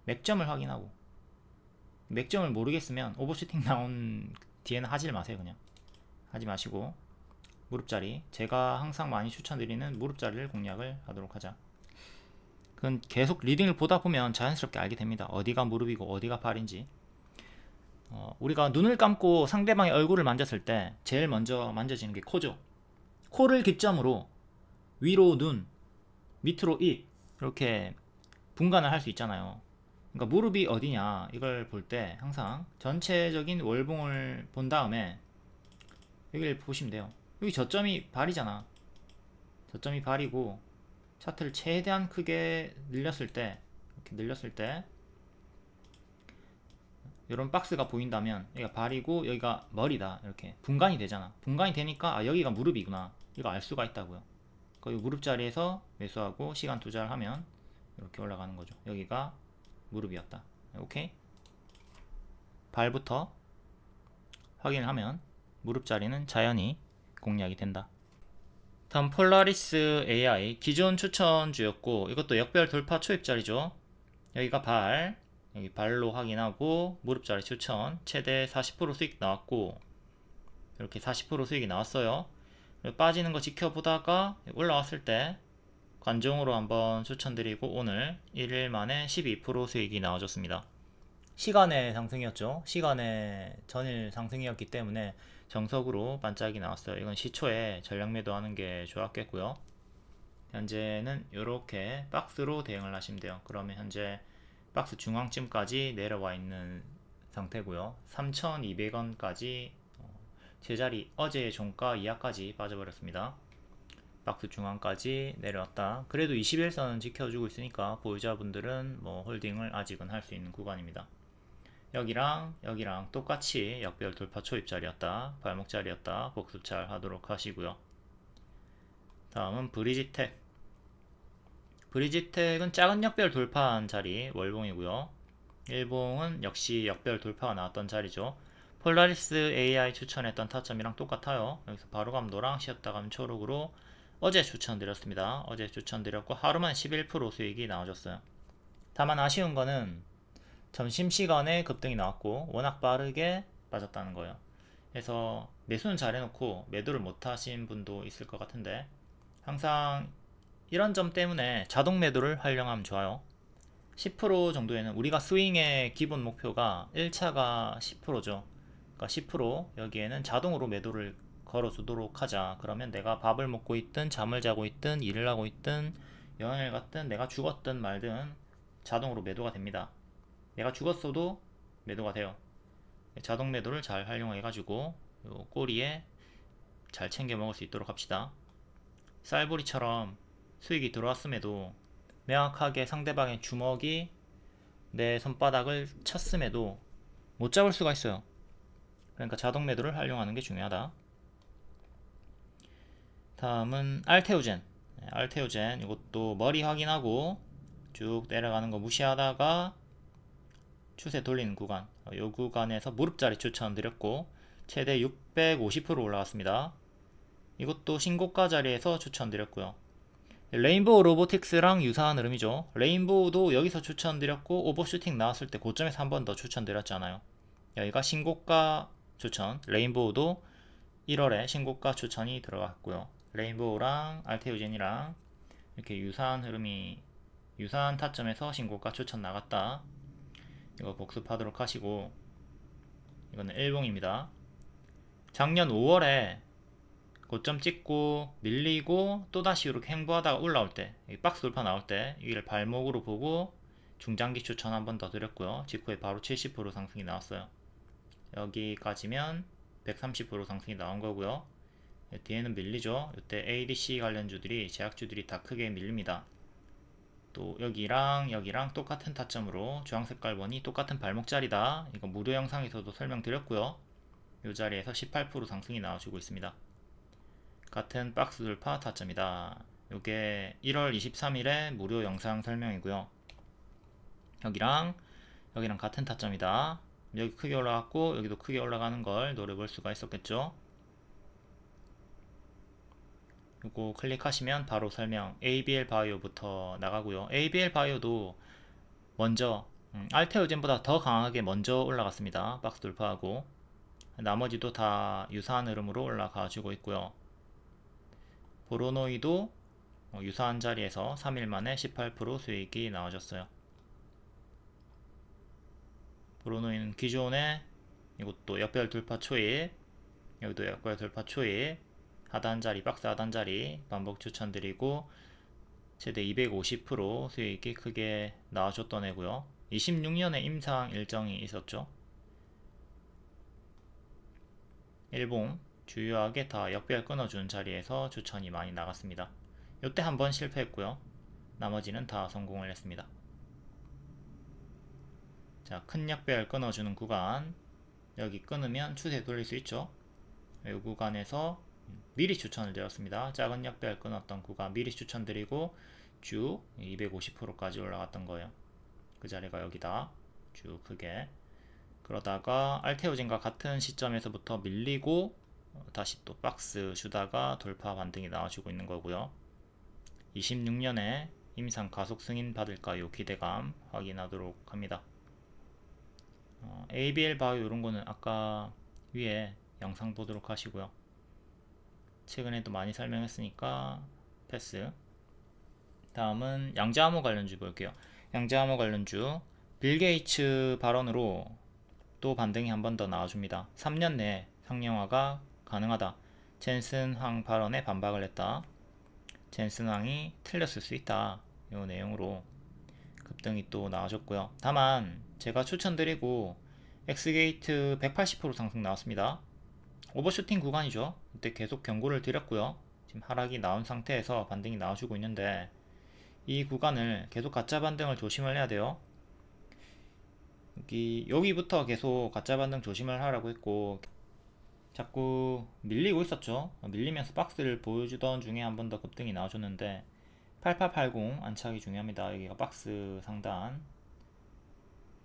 맥점을 확인하고, 맥점을 모르겠으면 오버슈팅 나온 뒤에는 하질 마세요. 그냥 하지 마시고 무릎자리, 제가 항상 많이 추천드리는 무릎자리를 공략을 하도록 하자. 그건 계속 리딩을 보다 보면 자연스럽게 알게 됩니다. 어디가 무릎이고 어디가 발인지. 우리가 눈을 감고 상대방의 얼굴을 만졌을 때 제일 먼저 만져지는 게 코죠. 코를 기점으로 위로 눈, 밑으로 입, 이렇게 분간을 할 수 있잖아요. 그러니까 무릎이 어디냐 이걸 볼 때 항상 전체적인 월봉을 본 다음에 여기를 보시면 돼요. 여기 저점이 발이잖아. 저점이 발이고 차트를 최대한 크게 늘렸을 때, 이렇게 늘렸을 때 이런 박스가 보인다면 여기가 발이고 여기가 머리다. 이렇게 분간이 되잖아. 분간이 되니까 아, 여기가 무릎이구나, 이거 알 수가 있다고요. 거기 무릎 자리에서 매수하고 시간 투자를 하면 이렇게 올라가는 거죠. 여기가 무릎이었다. 오케이? 발부터 확인을 하면 무릎 자리는 자연히 공략이 된다. 다음 폴라리스 AI 기존 추천주였고, 이것도 역별 돌파 초입 자리죠. 여기가 발, 여기 발로 확인하고 무릎 자리 추천, 최대 40% 수익 나왔고, 이렇게 40% 수익이 나왔어요. 빠지는 거 지켜보다가 올라왔을 때 관종으로 한번 추천드리고 오늘 1일 만에 12% 수익이 나와줬습니다. 시간의 상승이었죠. 시간의 전일 상승이었기 때문에 정석으로 반짝이 나왔어요. 이건 시초에 전략 매도하는 게 좋았겠고요. 현재는 이렇게 박스로 대응을 하시면 돼요. 그러면 현재 박스 중앙쯤까지 내려와 있는 상태고요. 3,200원까지 제자리 어제의 종가 이하까지 빠져버렸습니다. 박스 중앙까지 내려왔다. 그래도 21선은 지켜주고 있으니까 보유자분들은 뭐 홀딩을 아직은 할 수 있는 구간입니다. 여기랑 여기랑 똑같이 역별 돌파 초입 자리였다. 발목 자리였다. 복습 잘 하도록 하시고요. 다음은 브리지텍. 브리지텍은 작은 역별 돌파한 자리 월봉이고요. 일봉은 역시 역별 돌파가 나왔던 자리죠. 폴라리스 AI 추천했던 타점이랑 똑같아요. 여기서 바로 가면 노랑, 쉬었다 가면 초록으로 어제 추천드렸습니다. 어제 추천드렸고 하루만 11% 수익이 나와줬어요. 다만 아쉬운 거는 점심시간에 급등이 나왔고 워낙 빠르게 빠졌다는 거예요. 그래서 매수는 잘 해놓고 매도를 못하신 분도 있을 것 같은데, 항상 이런 점 때문에 자동 매도를 활용하면 좋아요. 10% 정도에는 우리가 스윙의 기본 목표가 1차가 10%죠. 그러니까 10% 여기에는 자동으로 매도를 걸어주도록 하자. 그러면 내가 밥을 먹고 있든 잠을 자고 있든 일을 하고 있든 여행을 갔든 내가 죽었든 말든 자동으로 매도가 됩니다. 내가 죽었어도 매도가 돼요. 자동 매도를 잘 활용해 가지고 요 꼬리에 잘 챙겨 먹을 수 있도록 합시다. 쌀보리처럼 수익이 들어왔음에도 명확하게 상대방의 주먹이 내 손바닥을 쳤음에도 못 잡을 수가 있어요. 그러니까 자동 매도를 활용하는 게 중요하다. 다음은 알테오젠. 알테오젠 이것도 머리 확인하고 쭉 내려가는 거 무시하다가 추세 돌리는 구간, 이 구간에서 무릎자리 추천드렸고 최대 650% 올라왔습니다. 이것도 신고가 자리에서 추천드렸고요. 레인보우 로보틱스랑 유사한 흐름이죠. 레인보우도 여기서 추천드렸고 오버슈팅 나왔을 때 고점에서 한 번 더 추천드렸잖아요. 여기가 신고가 추천, 레인보우도 1월에 신고가 추천이 들어갔고요. 레인보우랑 알테오젠이랑 이렇게 유사한 흐름이, 유사한 타점에서 신고가 추천 나갔다. 이거 복습하도록 하시고, 이거는 일봉입니다. 작년 5월에 고점 찍고 밀리고 또다시 이렇게 횡보하다가 올라올 때, 박스 돌파 나올 때 여기를 발목으로 보고 중장기 추천 한 번 더 드렸고요. 직후에 바로 70% 상승이 나왔어요. 여기까지면 130% 상승이 나온 거고요. 뒤에는 밀리죠. 이때 ADC 관련주들이 제약주들이 다 크게 밀립니다. 또 여기랑 여기랑 똑같은 타점으로 주황 색깔 원이 똑같은 발목자리다. 이거 무료 영상에서도 설명드렸고요. 이 자리에서 18% 상승이 나와주고 있습니다. 같은 박스 돌파 타점이다. 이게 1월 23일에 무료 영상 설명이고요. 여기랑 여기랑 같은 타점이다. 여기 크게 올라갔고 여기도 크게 올라가는 걸 노려볼 수가 있었겠죠. 요거 클릭하시면 바로 설명 ABL 바이오부터 나가고요. ABL 바이오도 먼저 알테오젠보다 더 강하게 먼저 올라갔습니다. 박스 돌파하고 나머지도 다 유사한 흐름으로 올라가 주고 있고요. 보로노이도 유사한 자리에서 3일 만에 18% 수익이 나와줬어요. 보로노이는 기존에 이것도 역별 돌파 초입, 여기도 역별 돌파 초입, 하단자리, 박스 하단자리 반복 추천드리고 최대 250% 수익이 크게 나와줬던 애고요. 26년에 임상 일정이 있었죠. 일봉 주요하게 다 역별 끊어준 자리에서 추천이 많이 나갔습니다. 이때 한번 실패했고요. 나머지는 다 성공을 했습니다. 자, 큰 역별 끊어주는 구간, 여기 끊으면 추세 돌릴 수 있죠. 이 구간에서 미리 추천을 드렸습니다. 작은 역별 끊었던 구간 미리 추천드리고 쭉 250%까지 올라갔던 거예요. 그 자리가 여기다. 쭉 크게. 그러다가 알테오젠과 같은 시점에서부터 밀리고 다시 또 박스 주다가 돌파 반등이 나와주고 있는 거고요. 26년에 임상 가속 승인 받을까요? 기대감 확인하도록 합니다. ABL 바이오 이런 거는 아까 위에 영상 보도록 하시고요. 최근에도 많이 설명했으니까 패스. 다음은 양자암호 관련주 볼게요. 양자암호 관련주 빌 게이츠 발언으로 또 반등이 한 번 더 나와줍니다. 3년 내 상용화가 가능하다. 젠슨 황 발언에 반박을 했다. 젠슨 황이 틀렸을 수 있다. 이 내용으로 급등이 또 나와줬고요. 다만 제가 추천드리고 엑스게이트 180% 상승 나왔습니다. 오버슈팅 구간이죠. 이때 계속 경고를 드렸고요. 지금 하락이 나온 상태에서 반등이 나와주고 있는데 이 구간을 계속 가짜 반등을 조심을 해야 돼요. 여기부터 계속 가짜 반등 조심을 하라고 했고 자꾸 밀리고 있었죠. 밀리면서 박스를 보여주던 중에 한 번 더 급등이 나와줬는데 8880 안착이 중요합니다. 여기가 박스 상단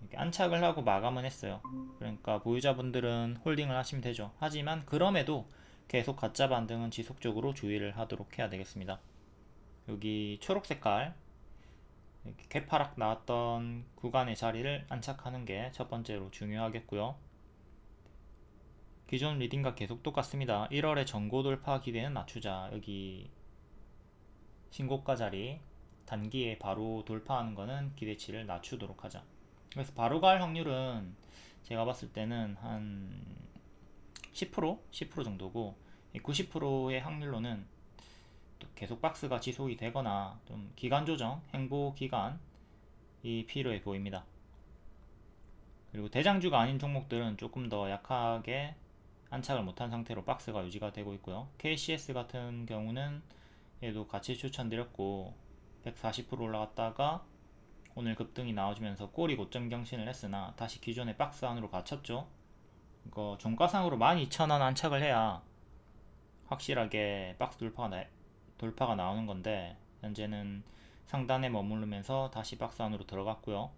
이렇게 안착을 하고 마감은 했어요. 그러니까 보유자분들은 홀딩을 하시면 되죠. 하지만 그럼에도 계속 가짜 반등은 지속적으로 주의를 하도록 해야 되겠습니다. 여기 초록 색깔 개파락 나왔던 구간의 자리를 안착하는 게 첫 번째로 중요하겠고요. 기존 리딩과 계속 똑같습니다. 1월에 전고 돌파 기대는 낮추자. 여기 신고가 자리 단기에 바로 돌파하는 거는 기대치를 낮추도록 하자. 그래서 바로 갈 확률은 제가 봤을 때는 한 10%? 10% 정도고 90%의 확률로는 또 계속 박스가 지속이 되거나 좀 기간 조정, 행보 기간이 필요해 보입니다. 그리고 대장주가 아닌 종목들은 조금 더 약하게 안착을 못한 상태로 박스가 유지가 되고 있고요. KCS 같은 경우는 얘도 같이 추천드렸고 140% 올라갔다가 오늘 급등이 나와주면서 꼬리 고점 경신을 했으나 다시 기존의 박스 안으로 갇혔죠. 이거 종가상으로 12,000원 안착을 해야 확실하게 박스 돌파가 나오는 건데 현재는 상단에 머무르면서 다시 박스 안으로 들어갔고요.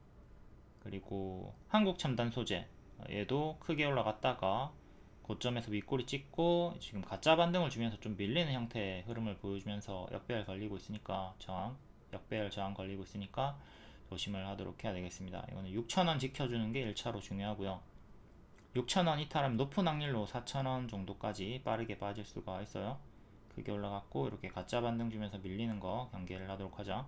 그리고 한국첨단 소재 얘도 크게 올라갔다가 고점에서 윗꼬리 찍고 지금 가짜 반등을 주면서 좀 밀리는 형태의 흐름을 보여주면서 역배열 걸리고 있으니까 역배열 저항 걸리고 있으니까 조심을 하도록 해야 되겠습니다. 이거는 6,000원 지켜주는 게 1차로 중요하고요. 6,000원 이탈하면 높은 확률로 4,000원 정도까지 빠르게 빠질 수가 있어요. 크게 올라갔고 이렇게 가짜 반등 주면서 밀리는 거 경계를 하도록 하자.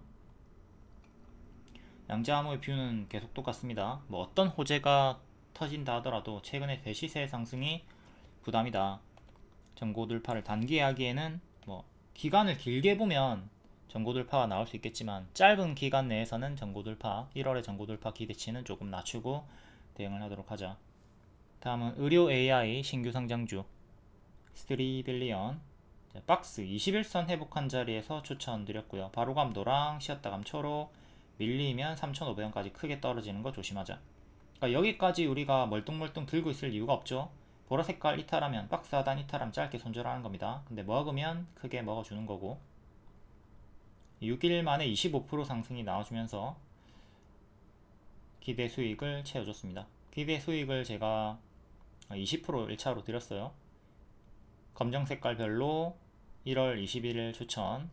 양자암호의 뷰는 계속 똑같습니다. 뭐 어떤 호재가 터진다 하더라도 최근에 대시세 상승이 부담이다. 전고 돌파를 단기에 하기에는 뭐 기간을 길게 보면 전고 돌파가 나올 수 있겠지만 짧은 기간 내에서는 전고 돌파 1월의 전고 돌파 기대치는 조금 낮추고 대응을 하도록 하자. 다음은 의료 AI 신규 상장주 스트리빌리언 박스 21선 회복한 자리에서 추천드렸고요. 바로감 노랑, 쉬었다감 초록, 밀리면 3,500원까지 크게 떨어지는 거 조심하자. 그러니까 여기까지 우리가 멀뚱멀뚱 들고 있을 이유가 없죠. 보라색깔 이탈하면 박스 하단 이탈하면 짧게 손절하는 겁니다. 근데 먹으면 크게 먹어주는 거고, 6일 만에 25% 상승이 나와주면서 기대 수익을 채워줬습니다. 기대 수익을 제가 20% 1차로 드렸어요. 검정 색깔별로 1월 21일 추천,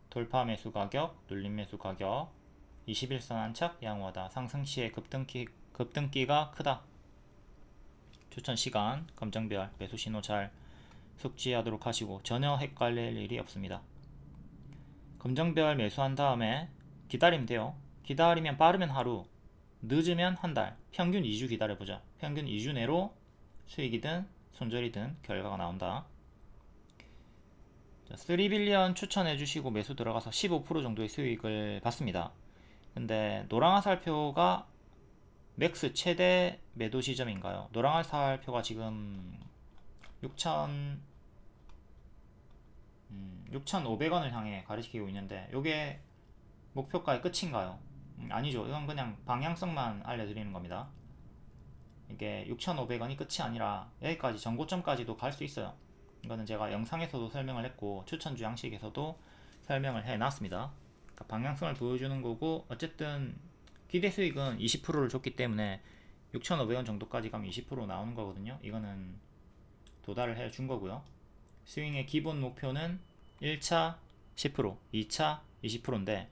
돌파 매수 가격, 눌림 매수 가격, 21선 안착, 양호하다, 상승 시에 급등기가 크다. 추천 시간, 검정별, 매수 신호 잘 숙지하도록 하시고 전혀 헷갈릴 일이 없습니다. 검정별 매수한 다음에 기다리면 돼요. 기다리면 빠르면 하루, 늦으면 한 달, 평균 2주 기다려보자. 평균 2주 내로 수익이든 손절이든 결과가 나온다. 3빌리언 추천해주시고 매수 들어가서 15% 정도의 수익을 받습니다. 근데 노랑화살표가 맥스 최대 매도 시점인가요? 노랑화살표가 지금 6,500원을 향해 가리키고 있는데 요게 목표가의 끝인가요? 아니죠. 이건 그냥 방향성만 알려드리는 겁니다. 이게 6,500원이 끝이 아니라 여기까지 전고점까지도 갈 수 있어요. 이거는 제가 영상에서도 설명을 했고 추천주 양식에서도 설명을 해놨습니다. 그러니까 방향성을 보여주는 거고, 어쨌든 기대 수익은 20%를 줬기 때문에 6,500원 정도까지 가면 20% 나오는 거거든요. 이거는 도달을 해준 거고요. 스윙의 기본 목표는 1차 10%, 2차 20%인데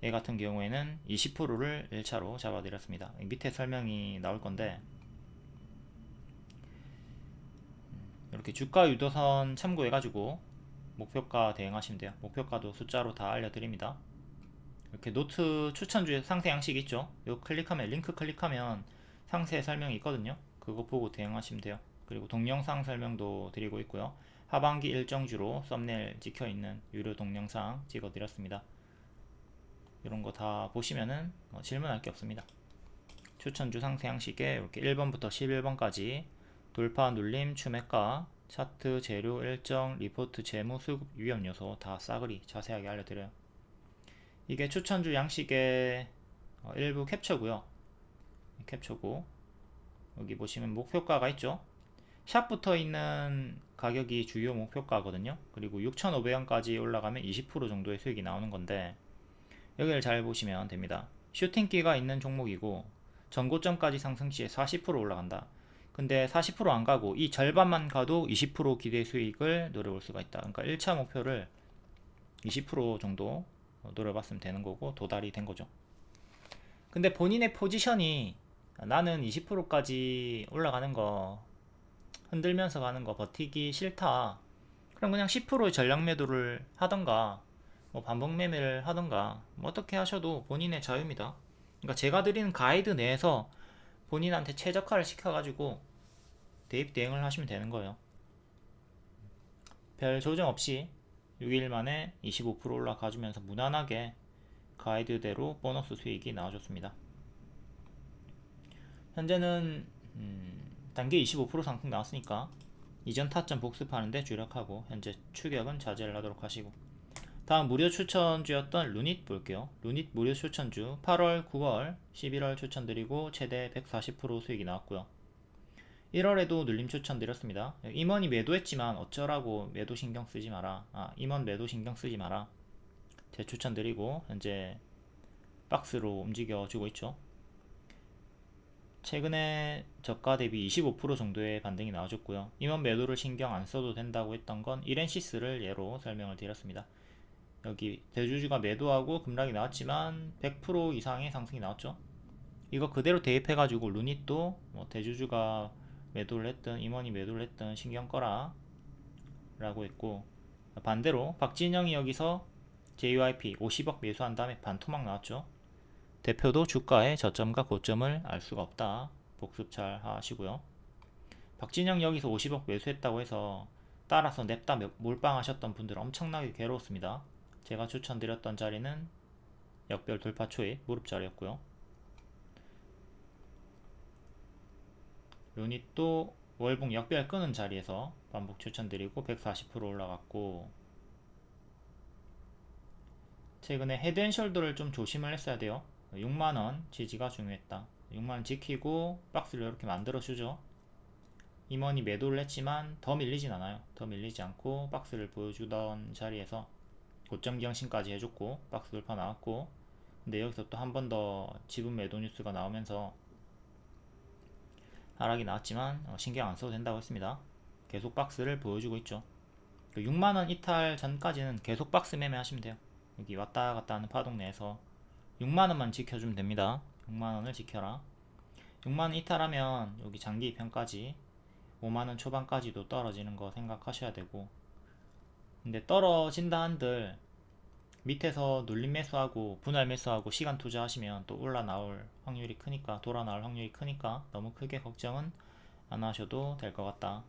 얘 같은 경우에는 20%를 1차로 잡아드렸습니다. 밑에 설명이 나올 건데, 이렇게 주가 유도선 참고해가지고 목표가 대응하시면 돼요. 목표가도 숫자로 다 알려드립니다. 이렇게 노트 추천주의 상세 양식 있죠? 요 클릭하면, 링크 클릭하면 상세 설명이 있거든요. 그거 보고 대응하시면 돼요. 그리고 동영상 설명도 드리고 있고요. 하반기 일정주로 썸네일 찍혀있는 유료 동영상 찍어드렸습니다. 이런 거 다 보시면은 질문할 게 없습니다. 추천주 상세 양식에 이렇게 1번부터 11번까지 돌파, 눌림, 추매가, 차트, 재료, 일정, 리포트, 재무, 수급, 위험 요소 다 싸그리 자세하게 알려드려요. 이게 추천주 양식의 일부 캡처고요. 캡처고, 여기 보시면 목표가가 있죠. 샵 붙어 있는 가격이 주요 목표가거든요. 그리고 6,500원까지 올라가면 20% 정도의 수익이 나오는 건데, 여기를 잘 보시면 됩니다. 슈팅기가 있는 종목이고 전고점까지 상승 시에 40% 올라간다. 근데 40% 안 가고 이 절반만 가도 20% 기대 수익을 노려볼 수가 있다. 그러니까 1차 목표를 20% 정도 노려봤으면 되는 거고 도달이 된 거죠. 근데 본인의 포지션이 나는 20%까지 올라가는 거, 흔들면서 가는 거 버티기 싫다. 그럼 그냥 10%의 전량 매도를 하던가 뭐 반복 매매를 하던가 뭐 어떻게 하셔도 본인의 자유입니다. 그러니까 제가 드리는 가이드 내에서 본인한테 최적화를 시켜가지고 대입 대응을 하시면 되는 거예요. 별 조정 없이 6일 만에 25% 올라가주면서 무난하게 가이드대로 보너스 수익이 나와줬습니다. 현재는 단계 25% 상승 나왔으니까 이전 타점 복습하는데 주력하고 현재 추격은 자제를 하도록 하시고, 다음 무료 추천주였던 루닛 볼게요. 루닛 무료 추천주 8월, 9월, 11월 추천드리고 최대 140% 수익이 나왔고요. 1월에도 눌림 추천드렸습니다. 임원이 매도했지만 어쩌라고 매도 신경 쓰지 마라. 임원 매도 신경 쓰지 마라. 제 추천드리고 현재 박스로 움직여주고 있죠. 최근에 저가 대비 25% 정도의 반등이 나와줬고요. 임원 매도를 신경 안 써도 된다고 했던 건 이렌시스를 예로 설명을 드렸습니다. 여기 대주주가 매도하고 급락이 나왔지만 100% 이상의 상승이 나왔죠. 이거 그대로 대입해가지고 루닛도 뭐 대주주가 매도를 했든 임원이 매도를 했든 신경 꺼라 라고 했고, 반대로 박진영이 여기서 JYP 50억 매수한 다음에 반토막 나왔죠. 대표도 주가의 저점과 고점을 알 수가 없다. 복습 잘 하시고요. 박진영 여기서 50억 매수했다고 해서 따라서 냅다 몰빵하셨던 분들 엄청나게 괴로웠습니다. 제가 추천드렸던 자리는 역별 돌파 초에 무릎 자리였고요. 루닛도 월봉 역별 끄는 자리에서 반복 추천드리고 140% 올라갔고, 최근에 헤드앤숄더를 좀 조심을 했어야 돼요. 6만원 지지가 중요했다. 6만원 지키고 박스를 이렇게 만들어주죠. 임원이 매도를 했지만 더 밀리진 않아요. 더 밀리지 않고 박스를 보여주던 자리에서 고점 경신까지 해줬고 박스 돌파 나왔고, 근데 여기서 또 한 번 더 지분 매도 뉴스가 나오면서 하락이 나왔지만 신경 안 써도 된다고 했습니다. 계속 박스를 보여주고 있죠. 6만원 이탈 전까지는 계속 박스 매매 하시면 돼요. 여기 왔다 갔다 하는 파동 내에서 6만원만 지켜주면 됩니다. 6만원을 지켜라. 6만원 이탈하면 여기 장기 입현까지 5만원 초반까지도 떨어지는 거 생각하셔야 되고, 근데 떨어진다 한들 밑에서 눌림 매수하고 분할 매수하고 시간 투자하시면 또 올라 나올 확률이 크니까, 돌아 나올 확률이 크니까 너무 크게 걱정은 안 하셔도 될 것 같다.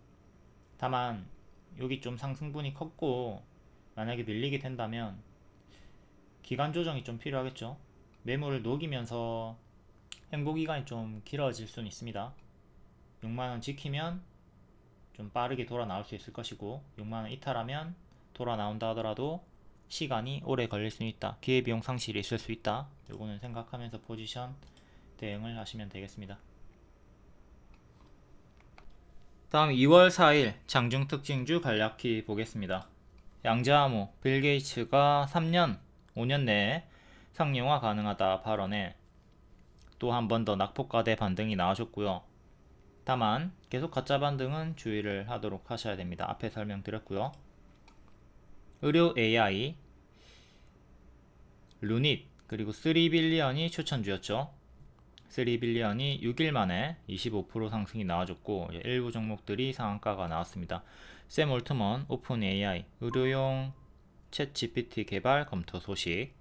다만 여기 좀 상승분이 컸고 만약에 밀리게 된다면 기간 조정이 좀 필요하겠죠. 매물을 녹이면서 행보기간이 좀 길어질 수는 있습니다. 6만원 지키면 좀 빠르게 돌아 나올 수 있을 것이고, 6만원 이탈하면 돌아 나온다 하더라도 시간이 오래 걸릴 수 있다. 기회비용 상실이 있을 수 있다. 요거는 생각하면서 포지션 대응을 하시면 되겠습니다. 다음 2월 4일 장중 특징주 간략히 보겠습니다. 양자암호 빌 게이츠가 3년, 5년 내에 상용화 가능하다 발언에 또 한 번 더 낙폭과대 반등이 나와줬고요. 다만 계속 가짜 반등은 주의를 하도록 하셔야 됩니다. 앞에 설명드렸고요. 의료 AI, 루닛, 그리고 3빌리언이 추천주였죠. 3빌리언이 6일 만에 25% 상승이 나와줬고, 일부 종목들이 상한가가 나왔습니다. 샘 올트먼 오픈 AI 의료용 챗 GPT 개발 검토 소식.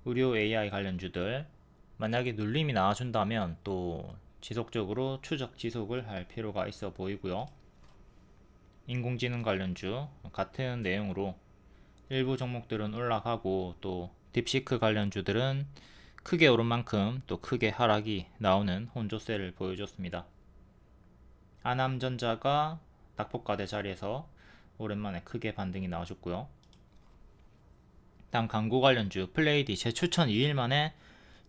의료 AI 관련주들 만약에 눌림이 나와준다면 또 지속적으로 추적 지속을 할 필요가 있어 보이고요. 인공지능 관련주 같은 내용으로 일부 종목들은 올라가고 또 딥시크 관련주들은 크게 오른 만큼 또 크게 하락이 나오는 혼조세를 보여줬습니다. 아남전자가 낙폭과대 자리에서 오랜만에 크게 반등이 나와줬고요. 다음 광고 관련주 플레이디 재추천 2일 만에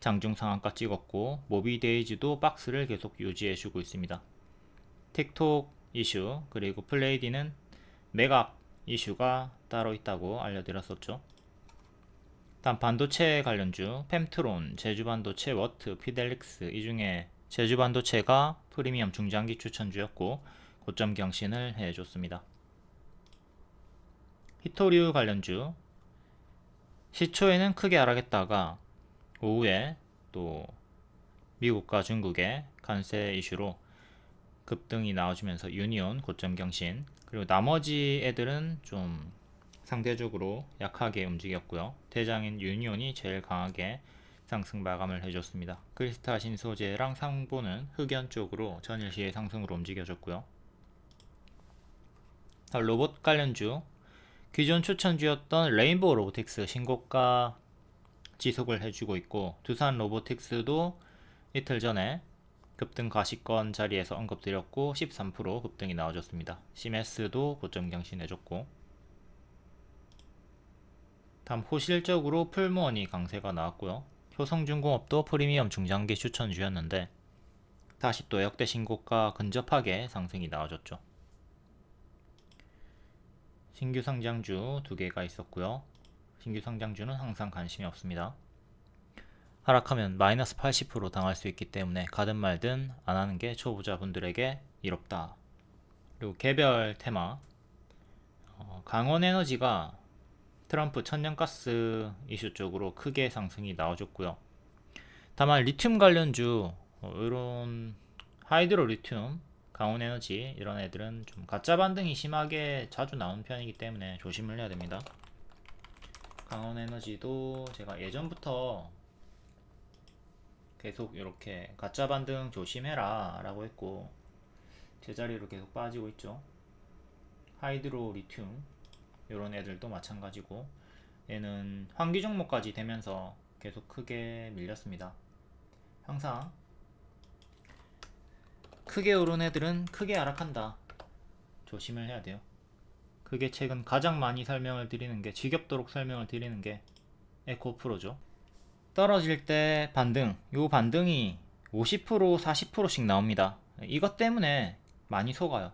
장중 상한가 찍었고, 모비데이즈도 박스를 계속 유지해주고 있습니다. 틱톡 이슈 그리고 플레이디는 매각 이슈가 따로 있다고 알려드렸었죠. 다음 반도체 관련주 펨트론, 제주반도체, 워트, 피델릭스, 이 중에 제주반도체가 프리미엄 중장기 추천주였고 고점 경신을 해줬습니다. 히토류 관련주 시초에는 크게 하락했다가 오후에 또 미국과 중국의 관세 이슈로 급등이 나와주면서 유니온 고점 경신, 그리고 나머지 애들은 좀 상대적으로 약하게 움직였고요. 대장인 유니온이 제일 강하게 상승 마감을 해줬습니다. 크리스탈 신소재랑 상보는 흑연 쪽으로 전일시의 상승으로 움직여줬고요. 로봇 관련주 기존 추천주였던 레인보우 로보틱스 신고가 지속을 해주고 있고, 두산 로보틱스도 이틀 전에 급등 과시권 자리에서 언급드렸고 13% 급등이 나와줬습니다. 시메스도 고점 경신해줬고, 다음 호실적으로 풀무원이 강세가 나왔고요. 효성중공업도 프리미엄 중장기 추천주였는데 다시 또 역대 신고가 근접하게 상승이 나와줬죠. 신규 상장주 2개가 있었고요. 신규 상장주는 항상 관심이 없습니다. 하락하면 마이너스 80% 당할 수 있기 때문에 가든 말든 안 하는 게 초보자분들에게 이롭다. 그리고 개별 테마 강원에너지가 트럼프 천연가스 이슈 쪽으로 크게 상승이 나와줬고요. 다만 리튬 관련주 이런 하이드로 리튬, 강원에너지 이런 애들은 좀 가짜 반등이 심하게 자주 나오는 편이기 때문에 조심을 해야 됩니다. 강원에너지도 제가 예전부터 계속 이렇게 가짜 반등 조심해라 라고 했고 제자리로 계속 빠지고 있죠. 하이드로 리튬 이런 애들도 마찬가지고, 얘는 환기 종목까지 되면서 계속 크게 밀렸습니다. 항상 크게 오른 애들은 크게 하락한다. 조심을 해야 돼요. 그게 최근 가장 많이 설명을 드리는 게, 지겹도록 설명을 드리는 게 에코프로죠. 떨어질 때 반등, 요 반등이 50% 40%씩 나옵니다. 이것 때문에 많이 속아요.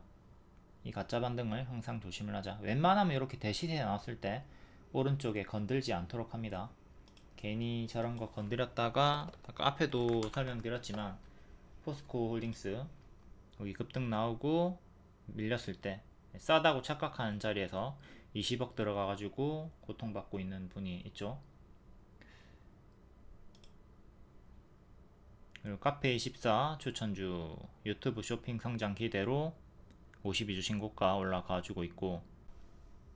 이 가짜 반등을 항상 조심을 하자. 웬만하면 이렇게 대시세 나왔을 때 오른쪽에 건들지 않도록 합니다. 괜히 저런 거 건드렸다가, 아까 앞에도 설명드렸지만 포스코 홀딩스 여기 급등 나오고 밀렸을 때 싸다고 착각하는 자리에서 20억 들어가가지고 고통받고 있는 분이 있죠. 그리고 카페24 추천주 유튜브 쇼핑 성장 기대로 52주 신고가 올라가지고 있고,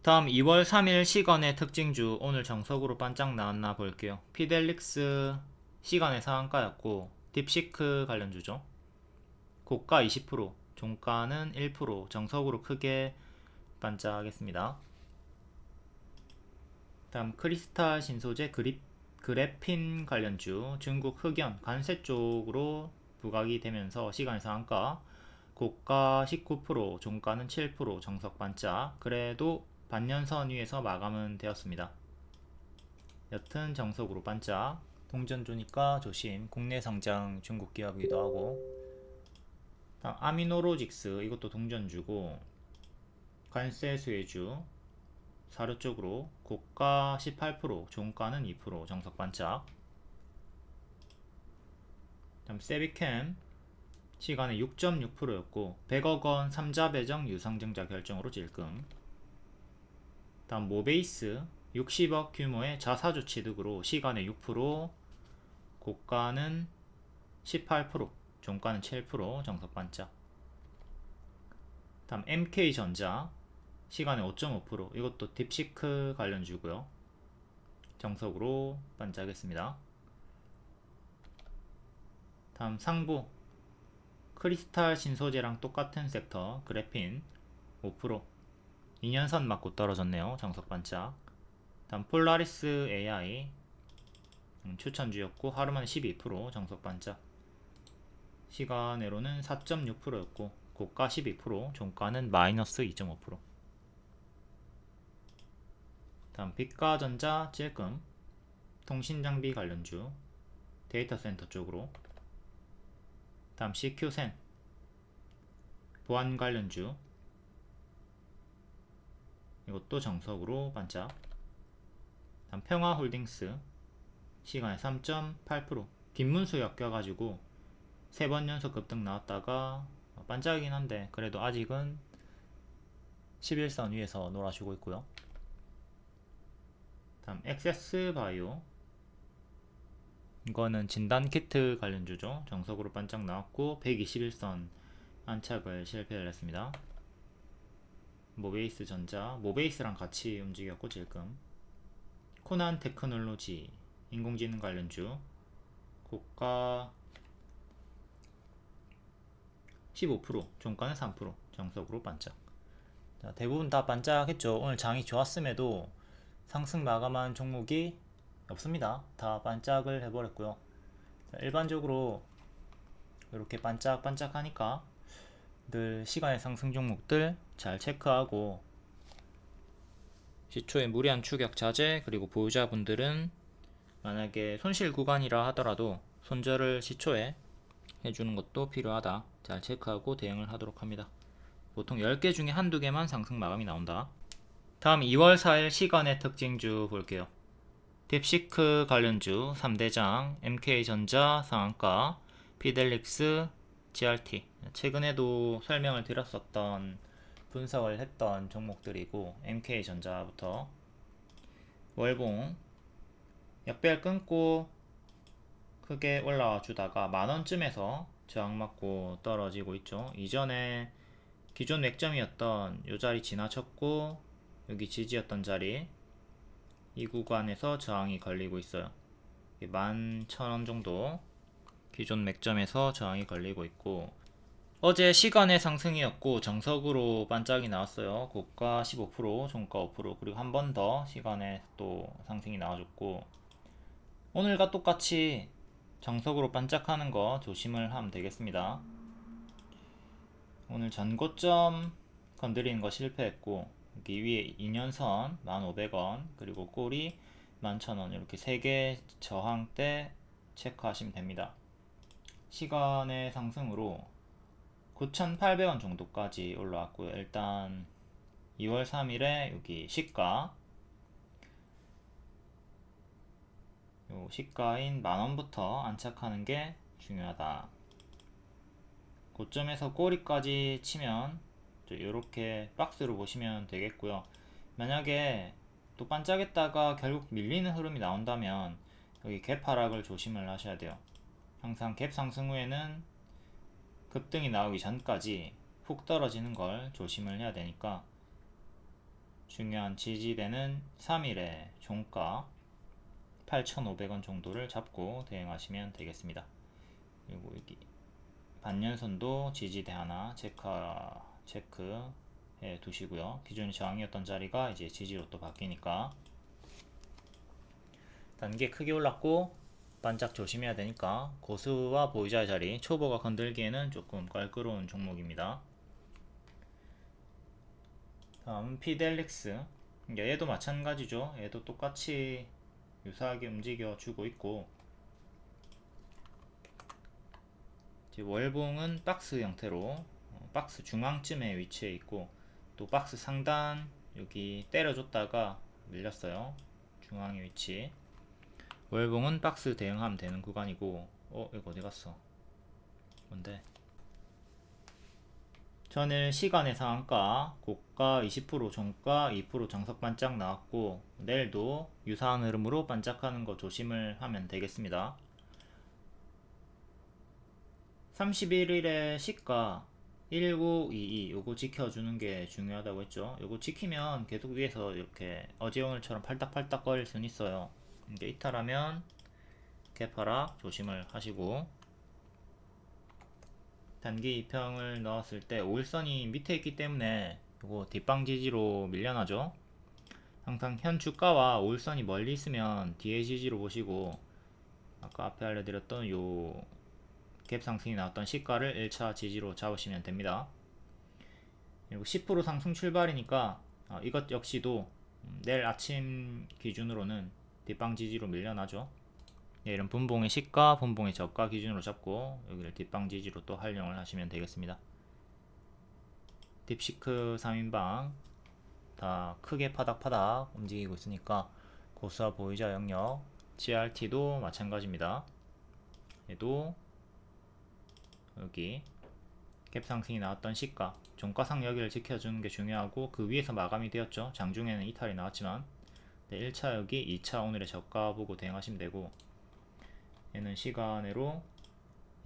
다음 2월 3일 시간의 특징주 오늘 정석으로 반짝 나왔나 볼게요. 피델릭스 시간의 상한가였고 딥시크 관련주죠. 고가 20%, 종가는 1%, 정석으로 크게 반짝하겠습니다. 다음 크리스탈 신소재 그래핀 관련주 중국 흑연 관세 쪽으로 부각이 되면서 시간의 상한가, 고가 19%, 종가는 7%, 정석 반짝. 그래도 반년선 위에서 마감은 되었습니다. 여튼 정석으로 반짝. 동전주니까 조심. 국내 상장 중국 기업이기도 하고. 다음 아미노로직스, 이것도 동전주고 관세 수혜주 사료 쪽으로 고가 18%, 종가는 2%, 정석 반짝. 다음 세비캠 시간에 6.6%였고 100억원 3자 배정 유상증자 결정으로 질금. 다음 모베이스 60억 규모의 자사주 취득으로 시간에 6%, 고가는 18%, 종가는 7%, 정석 반짝. 다음 MK전자 시간에 5.5%, 이것도 딥시크 관련주고요. 정석으로 반짝했습니다. 다음 상부 크리스탈 신소재랑 똑같은 섹터 그래핀 5%, 2년선 맞고 떨어졌네요. 정석 반짝. 다음 폴라리스 AI 추천주였고 하루만에 12%, 정석 반짝. 시간으로는 4.6%였고 고가 12%, 종가는 마이너스 2.5%. 다음 빛가전자 찔끔 통신장비 관련주 데이터센터 쪽으로. 다음 CQ센 보안 관련주, 이것도 정석으로 반짝. 다음 평화홀딩스 시간에 3.8%, 뒷문수 엮여가지고 3번 연속 급등 나왔다가 반짝이긴 한데 그래도 아직은 11선 위에서 놀아주고 있고요. 다음 엑세스바이오, 이거는 진단키트 관련주죠. 정석으로 반짝 나왔고 121선 안착을 실패를 했습니다. 모베이스 전자, 모베이스랑 같이 움직였고 질금. 코난 테크놀로지 인공지능 관련주, 고가 15%, 종가는 3%, 정석으로 반짝. 자, 대부분 다 반짝했죠. 오늘 장이 좋았음에도 상승 마감한 종목이 없습니다. 다 반짝을 해버렸고요. 자, 일반적으로 이렇게 반짝반짝하니까 늘 시간의 상승 종목들 잘 체크하고, 시초에 무리한 추격 자제, 그리고 보유자분들은 만약에 손실 구간이라 하더라도 손절을 시초에 해주는 것도 필요하다. 잘 체크하고 대응을 하도록 합니다. 보통 10개 중에 한두 개만 상승 마감이 나온다. 다음 2월 4일 시간의 특징주 볼게요. 딥시크 관련주 3대장 MK전자 상한가, 피델릭스, GRT 최근에도 설명을 드렸었던 분석을 했던 종목들이고, MK전자부터 월봉 역배열 끊고 크게 올라와 주다가 만원쯤에서 저항 맞고 떨어지고 있죠. 이전에 기존 맥점이었던 이 자리 지나쳤고 여기 지지였던 자리, 이 구간에서 저항이 걸리고 있어요. 11,000원 정도 기존 맥점에서 저항이 걸리고 있고, 어제 시간의 상승이었고 정석으로 반짝이 나왔어요. 고가 15%, 종가 5%, 그리고 한 번 더 시간에 또 상승이 나와줬고, 오늘과 똑같이 정석으로 반짝하는 거 조심을 하면 되겠습니다. 오늘 전고점 건드리는 거 실패했고, 여기 위에 2년선 1,500원, 그리고 꼬리 11,000원, 이렇게 3개 저항대 체크하시면 됩니다. 시간의 상승으로 9,800원 정도까지 올라왔고요. 일단 2월 3일에 여기 시가, 요 시가인 10,000원부터 안착하는 게 중요하다. 고점에서 꼬리까지 치면 이렇게 박스로 보시면 되겠고요. 만약에 또 반짝했다가 결국 밀리는 흐름이 나온다면 여기 갭 하락을 조심을 하셔야 돼요. 항상 갭 상승 후에는 급등이 나오기 전까지 훅 떨어지는 걸 조심을 해야 되니까, 중요한 지지대는 3일에 종가 8,500원 정도를 잡고 대응하시면 되겠습니다. 그리고 여기 반년선도 지지대 하나 체크해 두시고요. 기존 저항이었던 자리가 이제 지지로 또 바뀌니까 단계 크게 올랐고 반짝 조심해야 되니까, 고수와 보유자의 자리 초보가 건들기에는 조금 껄끄러운 종목입니다. 다음은 피델릭스. 얘도 마찬가지죠. 얘도 똑같이 유사하게 움직여 주고 있고, 월봉은 박스 형태로 박스 중앙쯤에 위치해 있고, 또 박스 상단 여기 때려줬다가 밀렸어요. 중앙의 위치. 월봉은 박스 대응하면 되는 구간이고, 이거 어디 갔어? 뭔데? 전일 시간의 상한가, 고가 20%, 종가 2% 장석 반짝 나왔고, 내일도 유사한 흐름으로 반짝하는 거 조심을 하면 되겠습니다. 31일에 시가 1922 요거 지켜주는 게 중요하다고 했죠. 요거 지키면 계속 위에서 이렇게 어제 오늘처럼 팔딱팔딱 거릴 수는 있어요. 이게 이탈하면 갭하락 조심을 하시고, 단기 2평을 넣었을 때 5일선이 밑에 있기 때문에 요거 뒷방 지지로 밀려나죠. 항상 현 주가와 5일선이 멀리 있으면 뒤에 지지로 보시고, 아까 앞에 알려드렸던 요 갭 상승이 나왔던 시가를 1차 지지로 잡으시면 됩니다. 그리고 10% 상승 출발이니까 이것 역시도 내일 아침 기준으로는 뒷방 지지로 밀려나죠. 이런 분봉의 시가, 분봉의 저가 기준으로 잡고 여기를 뒷방 지지로 또 활용을 하시면 되겠습니다. 딥시크 3인방 다 크게 파닥파닥 움직이고 있으니까 고수와 보유자 영역, GRT도 마찬가지입니다. 얘도 여기 갭 상승이 나왔던 시가, 종가상 여기를 지켜주는 게 중요하고, 그 위에서 마감이 되었죠. 장중에는 이탈이 나왔지만 1차 여기, 2차 오늘의 저가 보고 대응하시면 되고, 얘는 시간으로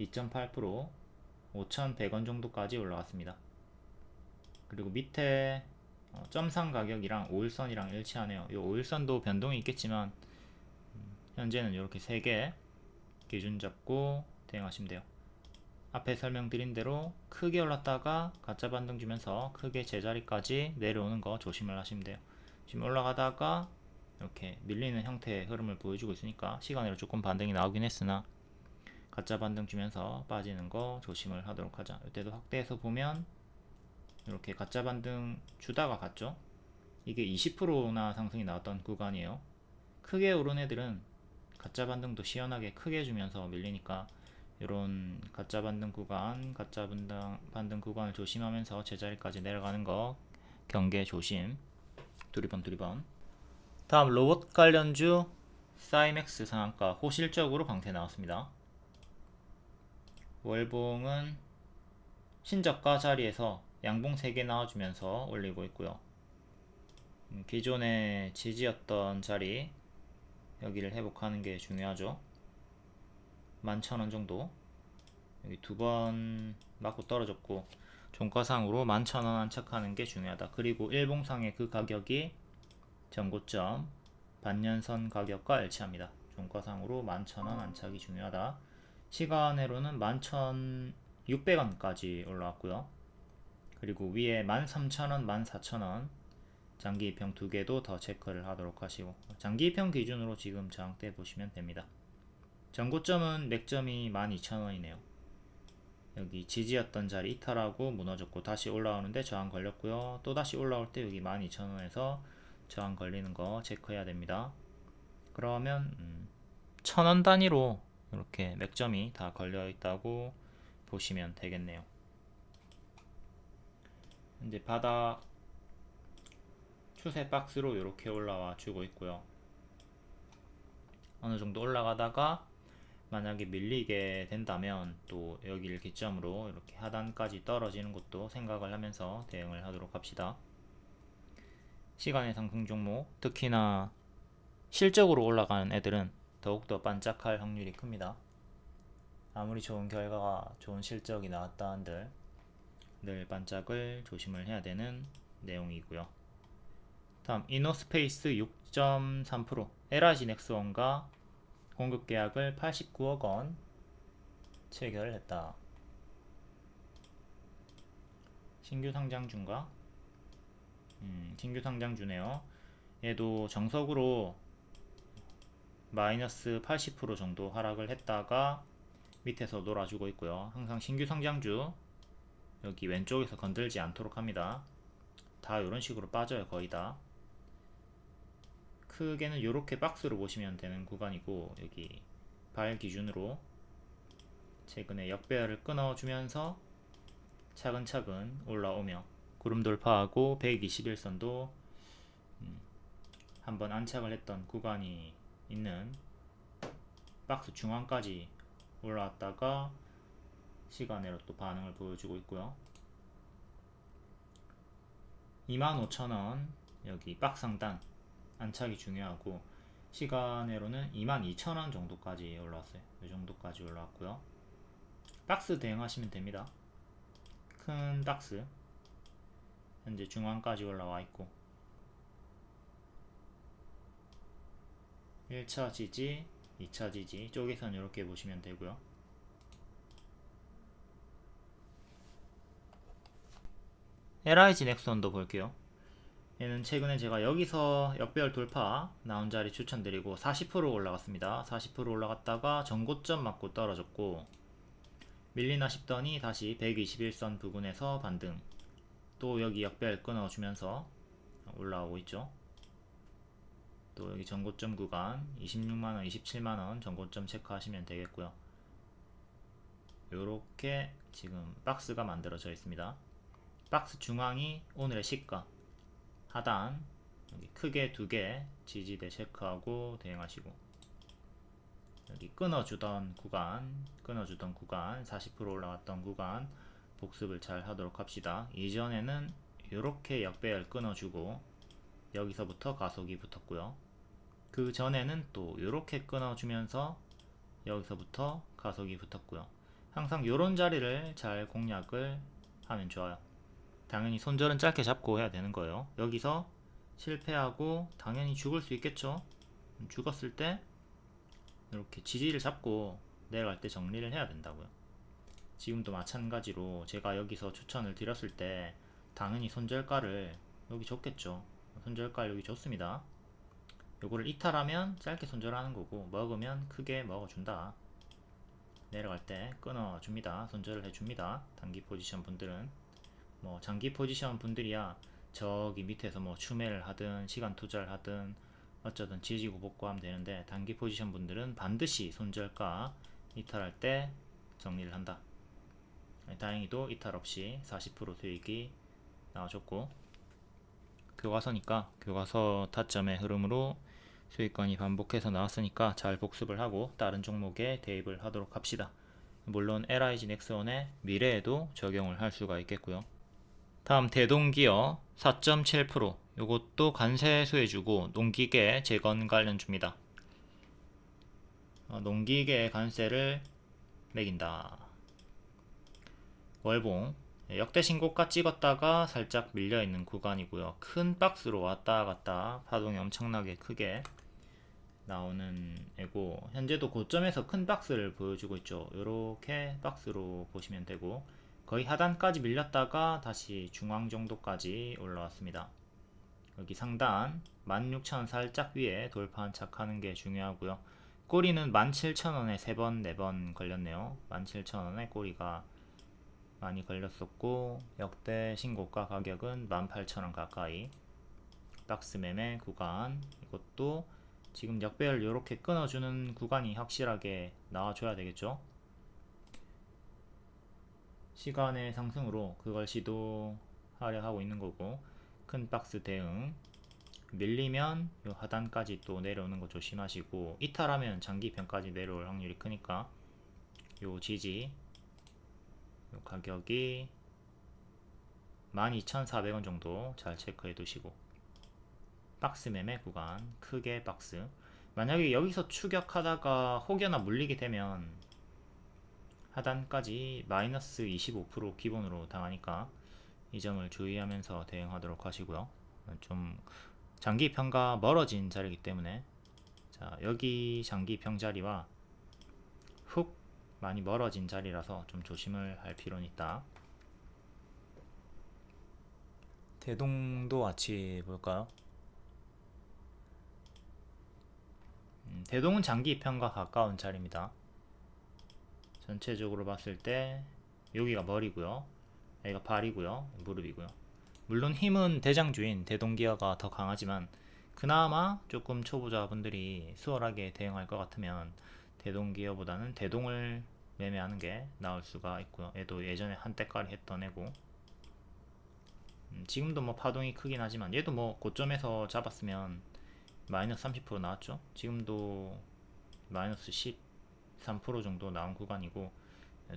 2.8% 5,100원 정도까지 올라왔습니다. 그리고 밑에 점상 가격이랑 5일선이랑 일치하네요. 이 5일선도 변동이 있겠지만 현재는 이렇게 3개 기준 잡고 대응하시면 돼요. 앞에 설명드린 대로 크게 올랐다가 가짜 반등 주면서 크게 제자리까지 내려오는 거 조심을 하시면 돼요. 지금 올라가다가 이렇게 밀리는 형태의 흐름을 보여주고 있으니까 시간으로 조금 반등이 나오긴 했으나 가짜 반등 주면서 빠지는 거 조심을 하도록 하자. 이때도 확대해서 보면 이렇게 가짜 반등 주다가 갔죠. 이게 20%나 상승이 나왔던 구간이에요. 크게 오른 애들은 가짜 반등도 시원하게 크게 주면서 밀리니까 이런 가짜 반등 구간, 가짜 반등 구간을 조심하면서 제자리까지 내려가는 거 경계 조심. 두리번. 다음 로봇 관련주 사이맥스 상한가 호실적으로 강세 나왔습니다. 월봉은 신저가 자리에서 양봉 3개 나와주면서 올리고 있고요. 기존의 지지였던 자리 여기를 회복하는 게 중요하죠. 11,000원 정도, 여기 2번 맞고 떨어졌고 종가상으로 11,000원 안착하는 게 중요하다. 그리고 일봉상의 그 가격이 전고점 반년선 가격과 일치합니다. 종가상으로 11,000원 안착이 중요하다. 시간으로는 11,600원까지 올라왔고요. 그리고 위에 13,000원, 14,000원 장기 2평 2개도 더 체크를 하도록 하시고, 장기 2평 기준으로 지금 저항대 보시면 됩니다. 전고점은 맥점이 12,000원이네요. 여기 지지였던 자리 이탈하고 무너졌고 다시 올라오는데 저항 걸렸고요. 또 다시 올라올 때 여기 12,000원에서 저항 걸리는 거 체크해야 됩니다. 그러면 1,000원 단위로 이렇게 맥점이 다 걸려 있다고 보시면 되겠네요. 이제 바닥 추세 박스로 이렇게 올라와 주고 있고요. 어느 정도 올라가다가 만약에 밀리게 된다면 또 여기를 기점으로 이렇게 하단까지 떨어지는 것도 생각을 하면서 대응을 하도록 합시다. 시간의 상승 종목, 특히나 실적으로 올라가는 애들은 더욱더 반짝할 확률이 큽니다. 아무리 좋은 결과가, 좋은 실적이 나왔다 한들 늘 반짝을 조심을 해야 되는 내용이고요. 다음 이노스페이스 6.3%, LG 넥스원과 공급 계약을 89억 원 체결했다. 신규 상장주인가? 신규 상장주네요. 얘도 정석으로 마이너스 80% 정도 하락을 했다가 밑에서 놀아주고 있고요. 항상 신규 상장주 여기 왼쪽에서 건들지 않도록 합니다. 다 이런 식으로 빠져요. 거의 다. 크게는 이렇게 박스로 보시면 되는 구간이고, 여기 발 기준으로 최근에 역배열을 끊어주면서 차근차근 올라오며 구름 돌파하고 121선도 한번 안착을 했던 구간이 있는 박스 중앙까지 올라왔다가 시간으로 또 반응을 보여주고 있고요. 25,000원 여기 박스 상단 안착이 중요하고, 시간으로는 22,000원 정도까지 올라왔어요. 이 정도까지 올라왔고요. 박스 대응하시면 됩니다. 큰 박스 현재 중앙까지 올라와 있고, 1차 지지, 2차 지지 쪽에선 이렇게 보시면 되고요. LIG 넥슨도 볼게요. 얘는 최근에 제가 여기서 역배열 돌파 나온 자리 추천드리고 40% 올라갔습니다. 40% 올라갔다가 전고점 맞고 떨어졌고, 밀리나 싶더니 다시 121선 부근에서 반등, 또 여기 역배열 끊어주면서 올라오고 있죠. 또 여기 전고점 구간 26만원, 27만원 전고점 체크하시면 되겠고요. 요렇게 지금 박스가 만들어져 있습니다. 박스 중앙이 오늘의 시가, 하단 여기 크게 두 개 지지대 체크하고 대응하시고, 여기 끊어주던 구간 40% 올라갔던 구간 복습을 잘 하도록 합시다. 이전에는 이렇게 역배열 끊어주고 여기서부터 가속이 붙었고요. 그 전에는 또 이렇게 끊어주면서 여기서부터 가속이 붙었고요. 항상 이런 자리를 잘 공략을 하면 좋아요. 당연히 손절은 짧게 잡고 해야 되는 거예요. 여기서 실패하고 당연히 죽을 수 있겠죠. 죽었을 때 이렇게 지지를 잡고 내려갈 때 정리를 해야 된다고요. 지금도 마찬가지로 제가 여기서 추천을 드렸을 때 당연히 손절가를 여기 줬겠죠. 손절가 여기 줬습니다. 요거를 이탈하면 짧게 손절하는 거고, 먹으면 크게 먹어준다. 내려갈 때 끊어줍니다. 손절을 해줍니다. 단기 포지션 분들은. 뭐 장기 포지션 분들이야 저기 밑에서 뭐 추매를 하든 시간 투자를 하든 어쩌든 지지고 복구하면 되는데, 단기 포지션 분들은 반드시 손절가 이탈할 때 정리를 한다. 다행히도 이탈 없이 40% 수익이 나와줬고, 교과서니까 교과서 타점의 흐름으로 수익권이 반복해서 나왔으니까 잘 복습을 하고 다른 종목에 대입을 하도록 합시다. 물론 LIG 넥스원의 미래에도 적용을 할 수가 있겠고요. 다음 대동기어 4.7%, 요것도 관세 수혜주고 농기계 재건 관련주입니다. 농기계 관세를 매긴다. 월봉 역대 신고가 찍었다가 살짝 밀려있는 구간이고요. 큰 박스로 왔다 갔다 파동이 엄청나게 크게 나오는 애고, 현재도 고점에서 큰 박스를 보여주고 있죠. 요렇게 박스로 보시면 되고, 거의 하단까지 밀렸다가 다시 중앙 정도까지 올라왔습니다. 여기 상단 16,000원 살짝 위에 돌파 안착하는 게 중요하고요. 꼬리는 17,000원에 3번 4번 걸렸네요. 17,000원에 꼬리가 많이 걸렸었고, 역대 신고가 가격은 18,000원 가까이. 박스 매매 구간, 이것도 지금 역배열 이렇게 끊어주는 구간이 확실하게 나와줘야 되겠죠. 시간의 상승으로 그걸 시도하려 하고 있는 거고, 큰 박스 대응, 밀리면 요 하단까지 또 내려오는 거 조심하시고, 이탈하면 장기편까지 내려올 확률이 크니까 요 지지, 요 가격이 12,400원 정도 잘 체크해 두시고, 박스 매매 구간 크게 박스, 만약에 여기서 추격하다가 혹여나 물리게 되면 하단까지 마이너스 25% 기본으로 당하니까 이 점을 주의하면서 대응하도록 하시고요. 좀 장기평가 멀어진 자리이기 때문에, 자, 여기 장기평 자리와 훅 많이 멀어진 자리라서 좀 조심을 할 필요는 있다. 대동도 같이 볼까요? 대동은 장기평가 가까운 자리입니다. 전체적으로 봤을 때 여기가 머리고요, 여기가 발이고요, 무릎이고요. 물론 힘은 대장주인 대동기어가 더 강하지만, 그나마 조금 초보자분들이 수월하게 대응할 것 같으면 대동기어보다는 대동을 매매하는 게 나을 수가 있고요. 얘도 예전에 한때까리 했던 애고, 지금도 뭐 파동이 크긴 하지만, 얘도 뭐 고점에서 잡았으면 마이너스 30% 나왔죠. 지금도 마이너스 13% 정도 나온 구간이고,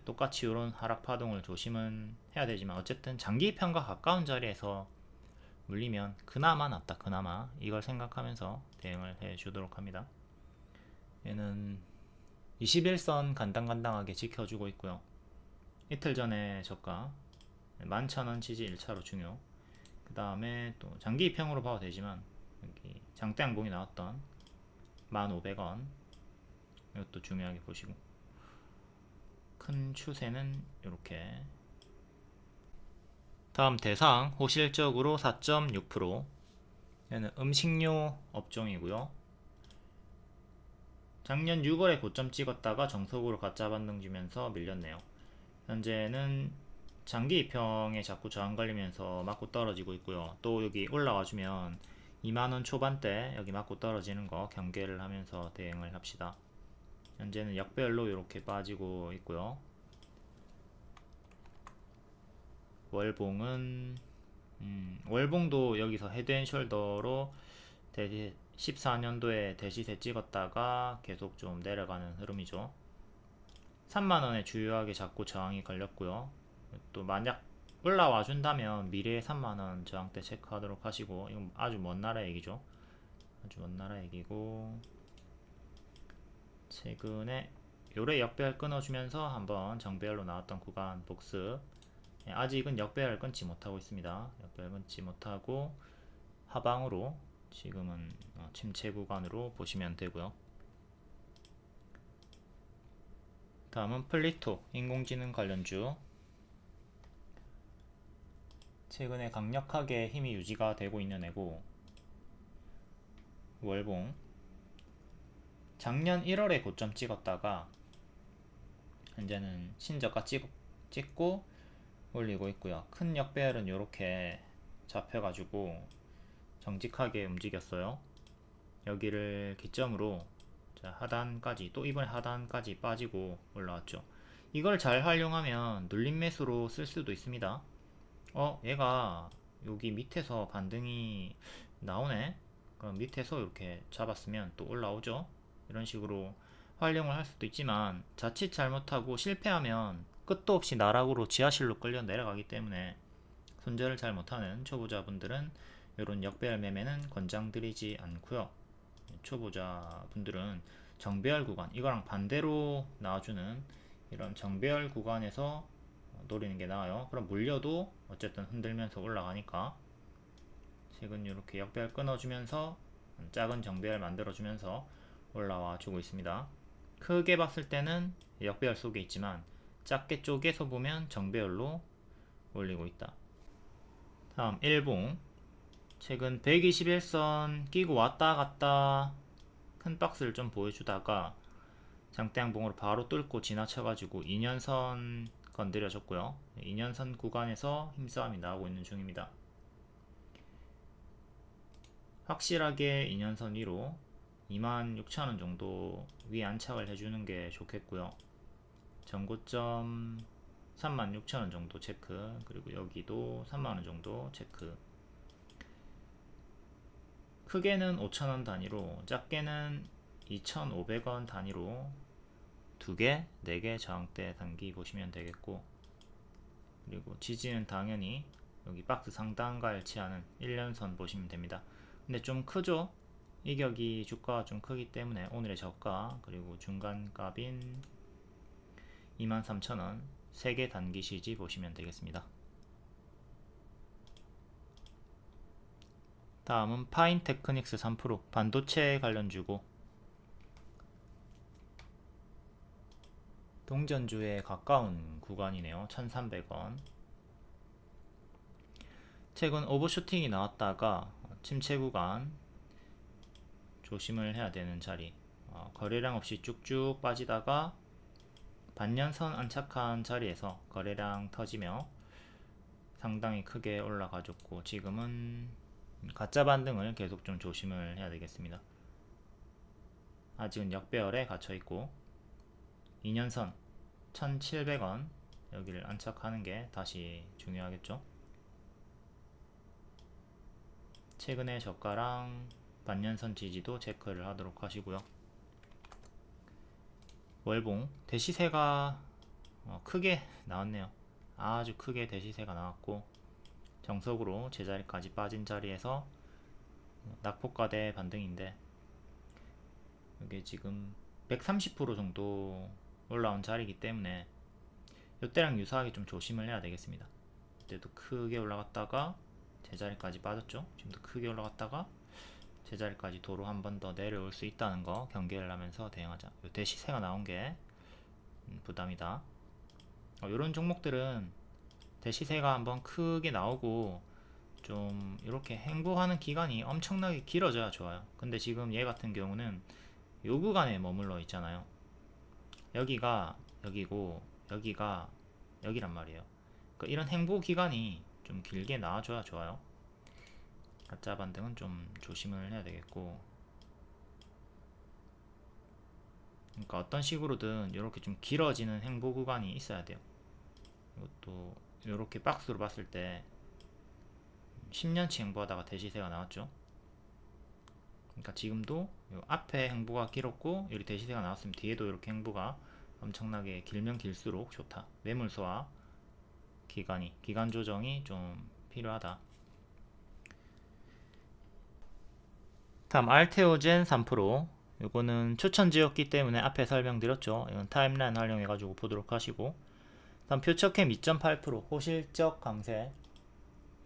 똑같이 이런 하락 파동을 조심은 해야 되지만, 어쨌든 장기편과 가까운 자리에서 물리면 그나마 낫다. 그나마 이걸 생각하면서 대응을 해 주도록 합니다. 얘는 21선 간당간당하게 지켜주고 있고요. 이틀 전에 저가 11,000원 지지 1차로 중요. 그 다음에 또 장기평으로 봐도 되지만, 여기 장대양봉이 나왔던 1,500원, 이것도 중요하게 보시고, 큰 추세는 이렇게. 다음 대상 호실적으로 4.6%, 얘는 음식료 업종이고요. 작년 6월에 고점 찍었다가 정석으로 가짜 반등 주면서 밀렸네요. 현재는 장기 이평에 자꾸 저항 걸리면서 맞고 떨어지고 있고요. 또 여기 올라와 주면 2만원 초반대 여기 맞고 떨어지는 거 경계를 하면서 대응을 합시다. 현재는 역별로 이렇게 빠지고 있고요. 월봉은 월봉도 여기서 헤드앤숄더로 14년도에 대시세 찍었다가 계속 좀 내려가는 흐름이죠. 3만원에 주요하게 자꾸 저항이 걸렸고요. 또 만약 올라와 준다면 미래의 3만원 저항대 체크하도록 하시고, 이건 아주 먼 나라 얘기죠. 아주 먼 나라 얘기고, 최근에 요래 역배열 끊어주면서 한번 정배열로 나왔던 구간 복습. 아직은 역배열 끊지 못하고 있습니다. 역배열 끊지 못하고 하방으로 지금은 침체 구간으로 보시면 되고요. 다음은 플리토, 인공지능 관련주. 최근에 강력하게 힘이 유지가 되고 있는 애고, 월봉 작년 1월에 고점 찍었다가 현재는 신저가 찍고 올리고 있고요. 큰 역배열은 이렇게 잡혀가지고 정직하게 움직였어요. 여기를 기점으로 하단까지, 또 이번에 하단까지 빠지고 올라왔죠. 이걸 잘 활용하면 눌림 매수로 쓸 수도 있습니다. 얘가 여기 밑에서 반등이 나오네? 그럼 밑에서 이렇게 잡았으면 또 올라오죠. 이런 식으로 활용을 할 수도 있지만, 자칫 잘못하고 실패하면 끝도 없이 나락으로 지하실로 끌려 내려가기 때문에 손절을 잘 못하는 초보자분들은 이런 역배열 매매는 권장드리지 않고요. 초보자분들은 정배열 구간, 이거랑 반대로 나와주는 이런 정배열 구간에서 노리는 게 나아요. 그럼 물려도 어쨌든 흔들면서 올라가니까, 최근 이렇게 역배열 끊어주면서 작은 정배열 만들어주면서 올라와 주고 있습니다. 크게 봤을 때는 역배열 속에 있지만, 작게 쪼개서 보면 정배열로 올리고 있다. 다음 일봉, 최근 121선 끼고 왔다 갔다 큰 박스를 좀 보여주다가 장대양봉으로 바로 뚫고 지나쳐가지고 2년선 건드려줬고요. 2년선 구간에서 힘싸움이 나오고 있는 중입니다. 확실하게 2년선 위로 26,000원 정도 위에 안착을 해주는 게 좋겠고요. 전고점 36,000원 정도 체크, 그리고 여기도 3만원 정도 체크. 크게는 5,000원 단위로, 작게는 2,500원 단위로 2개, 4개 저항대 단기 보시면 되겠고, 그리고 지지는 당연히 여기 박스 상단과 일치하는 1년선 보시면 됩니다. 근데 좀 크죠? 이격이 주가가 좀 크기 때문에 오늘의 저가, 그리고 중간값인 23,000원 3개 단기 시지 보시면 되겠습니다. 다음은 파인테크닉스 3% 반도체 관련주고, 동전주에 가까운 구간이네요. 1300원. 최근 오버슈팅이 나왔다가 침체 구간 조심을 해야 되는 자리, 거래량 없이 쭉쭉 빠지다가 반년선 안착한 자리에서 거래량 터지며 상당히 크게 올라가줬고, 지금은 가짜 반등을 계속 좀 조심을 해야 되겠습니다. 아직은 역배열에 갇혀있고, 2년선 1700원 여기를 안착하는 게 다시 중요하겠죠. 최근의 저가랑 반년선 지지도 체크를 하도록 하시고요. 월봉 대시세가 크게 나왔네요. 아주 크게 대시세가 나왔고, 정석으로 제자리까지 빠진 자리에서 낙폭과대 반등인데, 이게 지금 130% 정도 올라온 자리이기 때문에 이때랑 유사하게 좀 조심을 해야 되겠습니다. 이때도 크게 올라갔다가 제자리까지 빠졌죠. 지금도 크게 올라갔다가 제자리까지 도로 한 번 더 내려올 수 있다는 거 경계를 하면서 대응하자. 요 대시세가 나온 게 부담이다. 이런 종목들은 대시세가 한번 크게 나오고 좀 이렇게 행보하는 기간이 엄청나게 길어져야 좋아요. 근데 지금 얘 같은 경우는 요 구간에 머물러 있잖아요. 여기가 여기고 여기가 여기란 말이에요. 그러니까 이런 행보 기간이 좀 길게 나와줘야 좋아요. 가짜 반등은 좀 조심을 해야 되겠고, 그러니까 어떤 식으로든 이렇게 좀 길어지는 행보 구간이 있어야 돼요. 이것도 이렇게 박스로 봤을 때 10년치 행보하다가 대시세가 나왔죠. 그러니까 지금도 요 앞에 행보가 길었고 여기 대시세가 나왔으면 뒤에도 이렇게 행보가 엄청나게 길면 길수록 좋다. 매물소와 기간 조정이 좀 필요하다. 다음 알테오젠 3%. 요거는 추천지였기 때문에 앞에 설명드렸죠. 이건 타임라인 활용해 가지고 보도록 하시고, 다음 퓨처캠 2.8% 호실적 강세.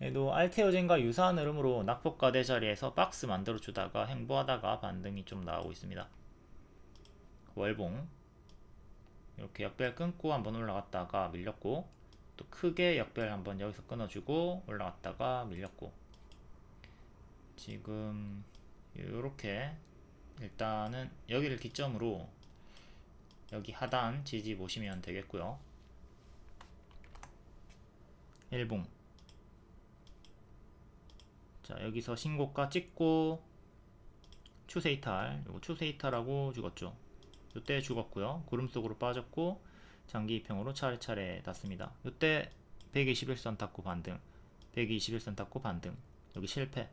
얘도 알테오젠과 유사한 흐름으로 낙폭과대 자리에서 박스 만들어 주다가 행보하다가 반등이 좀 나오고 있습니다. 월봉 이렇게 역별 끊고 한번 올라갔다가 밀렸고, 또 크게 역별 한번 여기서 끊어주고 올라갔다가 밀렸고, 지금 이렇게 일단은 여기를 기점으로 여기 하단 지지 보시면 되겠고요. 일봉, 자 여기서 신고가 찍고 추세 이탈, 요거 추세 이탈하고 죽었죠. 요때 죽었고요. 구름 속으로 빠졌고 장기 입형으로 차례차례 닿습니다. 요때 121선 닿고 반등, 121선 닿고 반등, 여기 실패,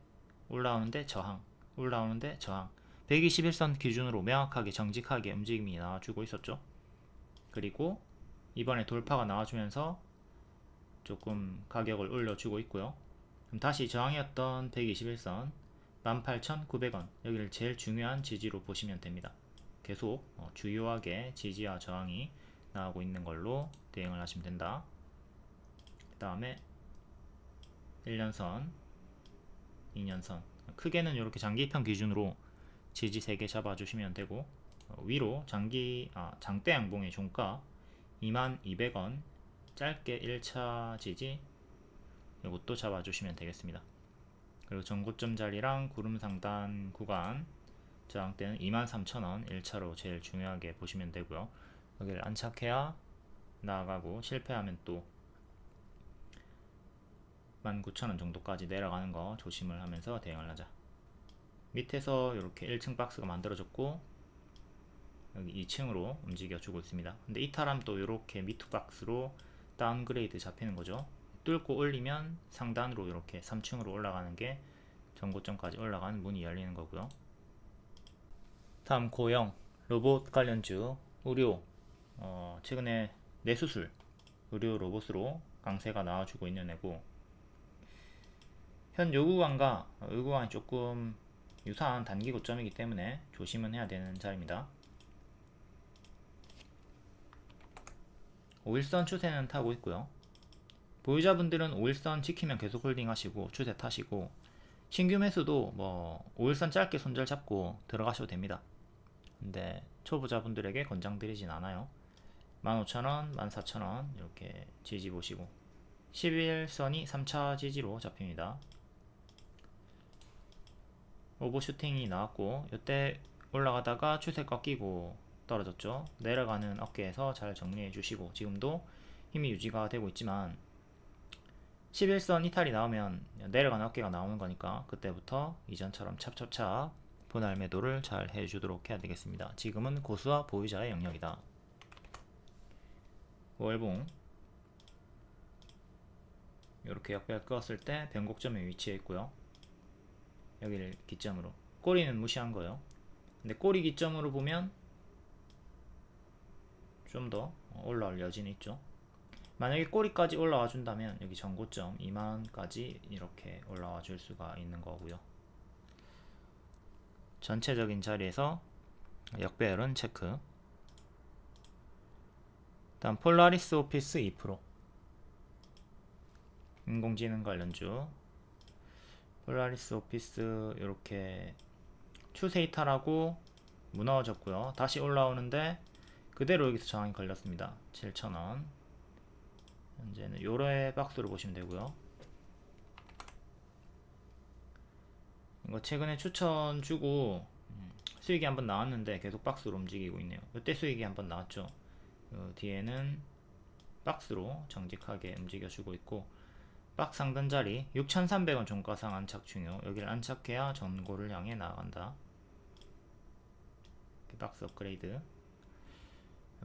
올라오는데 저항, 올라오는데 저항, 121선 기준으로 명확하게 정직하게 움직임이 나와주고 있었죠. 그리고 이번에 돌파가 나와주면서 조금 가격을 올려주고 있고요. 그럼 다시 저항이었던 121선 18,900원 여기를 제일 중요한 지지로 보시면 됩니다. 계속 주요하게 지지와 저항이 나오고 있는 걸로 대응을 하시면 된다. 그 다음에 1년선, 2년선, 크게는 이렇게 장기평 기준으로 지지 3개 잡아주시면 되고, 위로 장대 양봉의 종가 22,200원 짧게 1차 지지 이것도 잡아주시면 되겠습니다. 그리고 전고점 자리랑 구름 상단 구간 저항대는 23,000원 1차로 제일 중요하게 보시면 되고요. 여기를 안착해야 나가고 실패하면 또 19,000원 정도까지 내려가는 거 조심을 하면서 대응을 하자. 밑에서 이렇게 1층 박스가 만들어졌고 여기 2층으로 움직여 주고 있습니다. 근데 이탈하면 또 이렇게 미투 박스로 다운그레이드 잡히는 거죠. 뚫고 올리면 상단으로 이렇게 3층으로 올라가는 게 전고점까지 올라가는 문이 열리는 거고요. 다음 고영 로봇 관련주 의료, 최근에 뇌수술 의료 로봇으로 강세가 나와주고 있는 애고, 현 요구간과 의구간이 조금 유사한 단기 고점이기 때문에 조심은 해야 되는 자리입니다. 5일선 추세는 타고 있고요. 보유자분들은 5일선 지키면 계속 홀딩 하시고 추세 타시고, 신규 매수도 뭐 5일선 짧게 손절 잡고 들어가셔도 됩니다. 근데 초보자분들에게 권장드리진 않아요. 15,000원, 14,000원 이렇게 지지 보시고, 11선이 3차 지지로 잡힙니다. 오버슈팅이 나왔고, 이때 올라가다가 추세 꺾이고 떨어졌죠. 내려가는 어깨에서 잘 정리해 주시고, 지금도 힘이 유지가 되고 있지만 11선 이탈이 나오면 내려가는 어깨가 나오는 거니까 그때부터 이전처럼 찹찹찹 분할 매도를 잘 해주도록 해야 되겠습니다. 지금은 고수와 보유자의 영역이다. 월봉 이렇게 역배열 끄었을 때 변곡점에 위치해 있고요. 여기를 기점으로, 꼬리는 무시한 거예요. 근데 꼬리 기점으로 보면 좀 더 올라올 여지는 있죠. 만약에 꼬리까지 올라와 준다면 여기 전고점 2만원까지 이렇게 올라와 줄 수가 있는 거고요. 전체적인 자리에서 역배열은 체크. 다음 폴라리스 오피스 2%, 인공지능 관련주. 폴라리스 오피스 이렇게 추세 이탈하고 무너졌고요. 다시 올라오는데 그대로 여기서 저항이 걸렸습니다. 7,000원. 현재는 요래 박스로 보시면 되고요. 이거 최근에 추천 주고 수익이 한번 나왔는데 계속 박스로 움직이고 있네요. 이때 수익이 한번 나왔죠. 뒤에는 박스로 정직하게 움직여 주고 있고, 박 상단 자리 6,300원 종가상 안착 중요. 여기를 안착해야 전고를 향해 나아간다. 박스 업그레이드,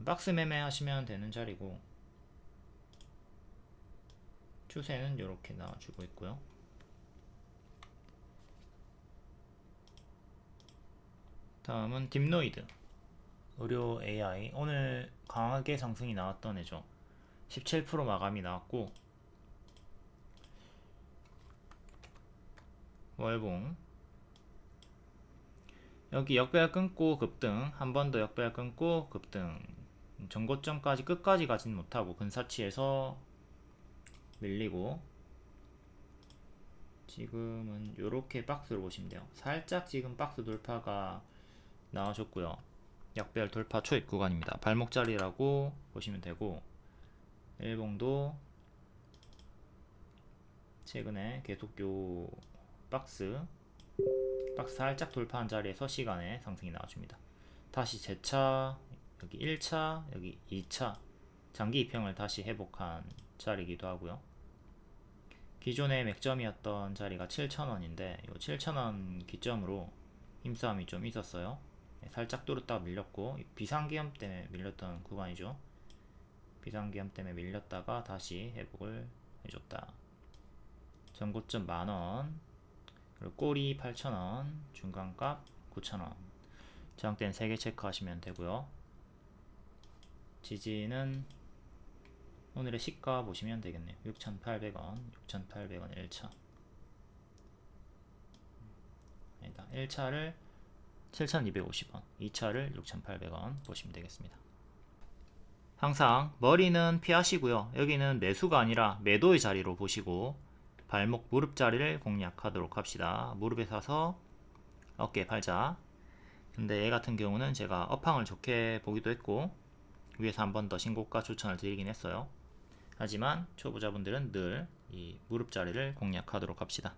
박스 매매 하시면 되는 자리고, 추세는 이렇게 나와주고 있고요. 다음은 딥노이드 의료 AI, 오늘 강하게 상승이 나왔던 애죠. 17% 마감이 나왔고, 월봉 여기 역배열 끊고 급등, 한 번 더 역배열 끊고 급등, 전고점까지 끝까지 가진 못하고 근사치에서 밀리고, 지금은 요렇게 박스로 보시면 돼요. 살짝 지금 박스 돌파가 나와줬고요. 역배열 돌파 초입 구간입니다. 발목 자리라고 보시면 되고, 일봉도 최근에 계속 요 박스 살짝 돌파한 자리에서 시간에 상승이 나와줍니다. 다시 재차 여기 1차 여기 2차 장기 입형을 다시 회복한 자리이기도 하고요. 기존의 맥점이었던 자리가 7,000원인데 이 7,000원 기점으로 힘싸움이 좀 있었어요. 살짝 뚫었다가 밀렸고, 비상기험 때문에 밀렸던 구간이죠. 비상기험 때문에 밀렸다가 다시 회복을 해줬다. 전고점 만원, 그리고 꼬리 8,000원, 중간값 9,000원. 저항대는 3개 체크하시면 되고요. 지지는 오늘의 시가 보시면 되겠네요. 6,800원, 6,800원 1차. 아니다. 1차를 7,250원, 2차를 6,800원 보시면 되겠습니다. 항상 머리는 피하시고요. 여기는 매수가 아니라 매도의 자리로 보시고 발목 무릎 자리를 공략하도록 합시다. 무릎에 사서 어깨에 팔자. 근데 얘 같은 경우는 제가 업황을 좋게 보기도 했고 위에서 한 번 더 신고가 추천을 드리긴 했어요. 하지만 초보자분들은 늘 이 무릎 자리를 공략하도록 합시다.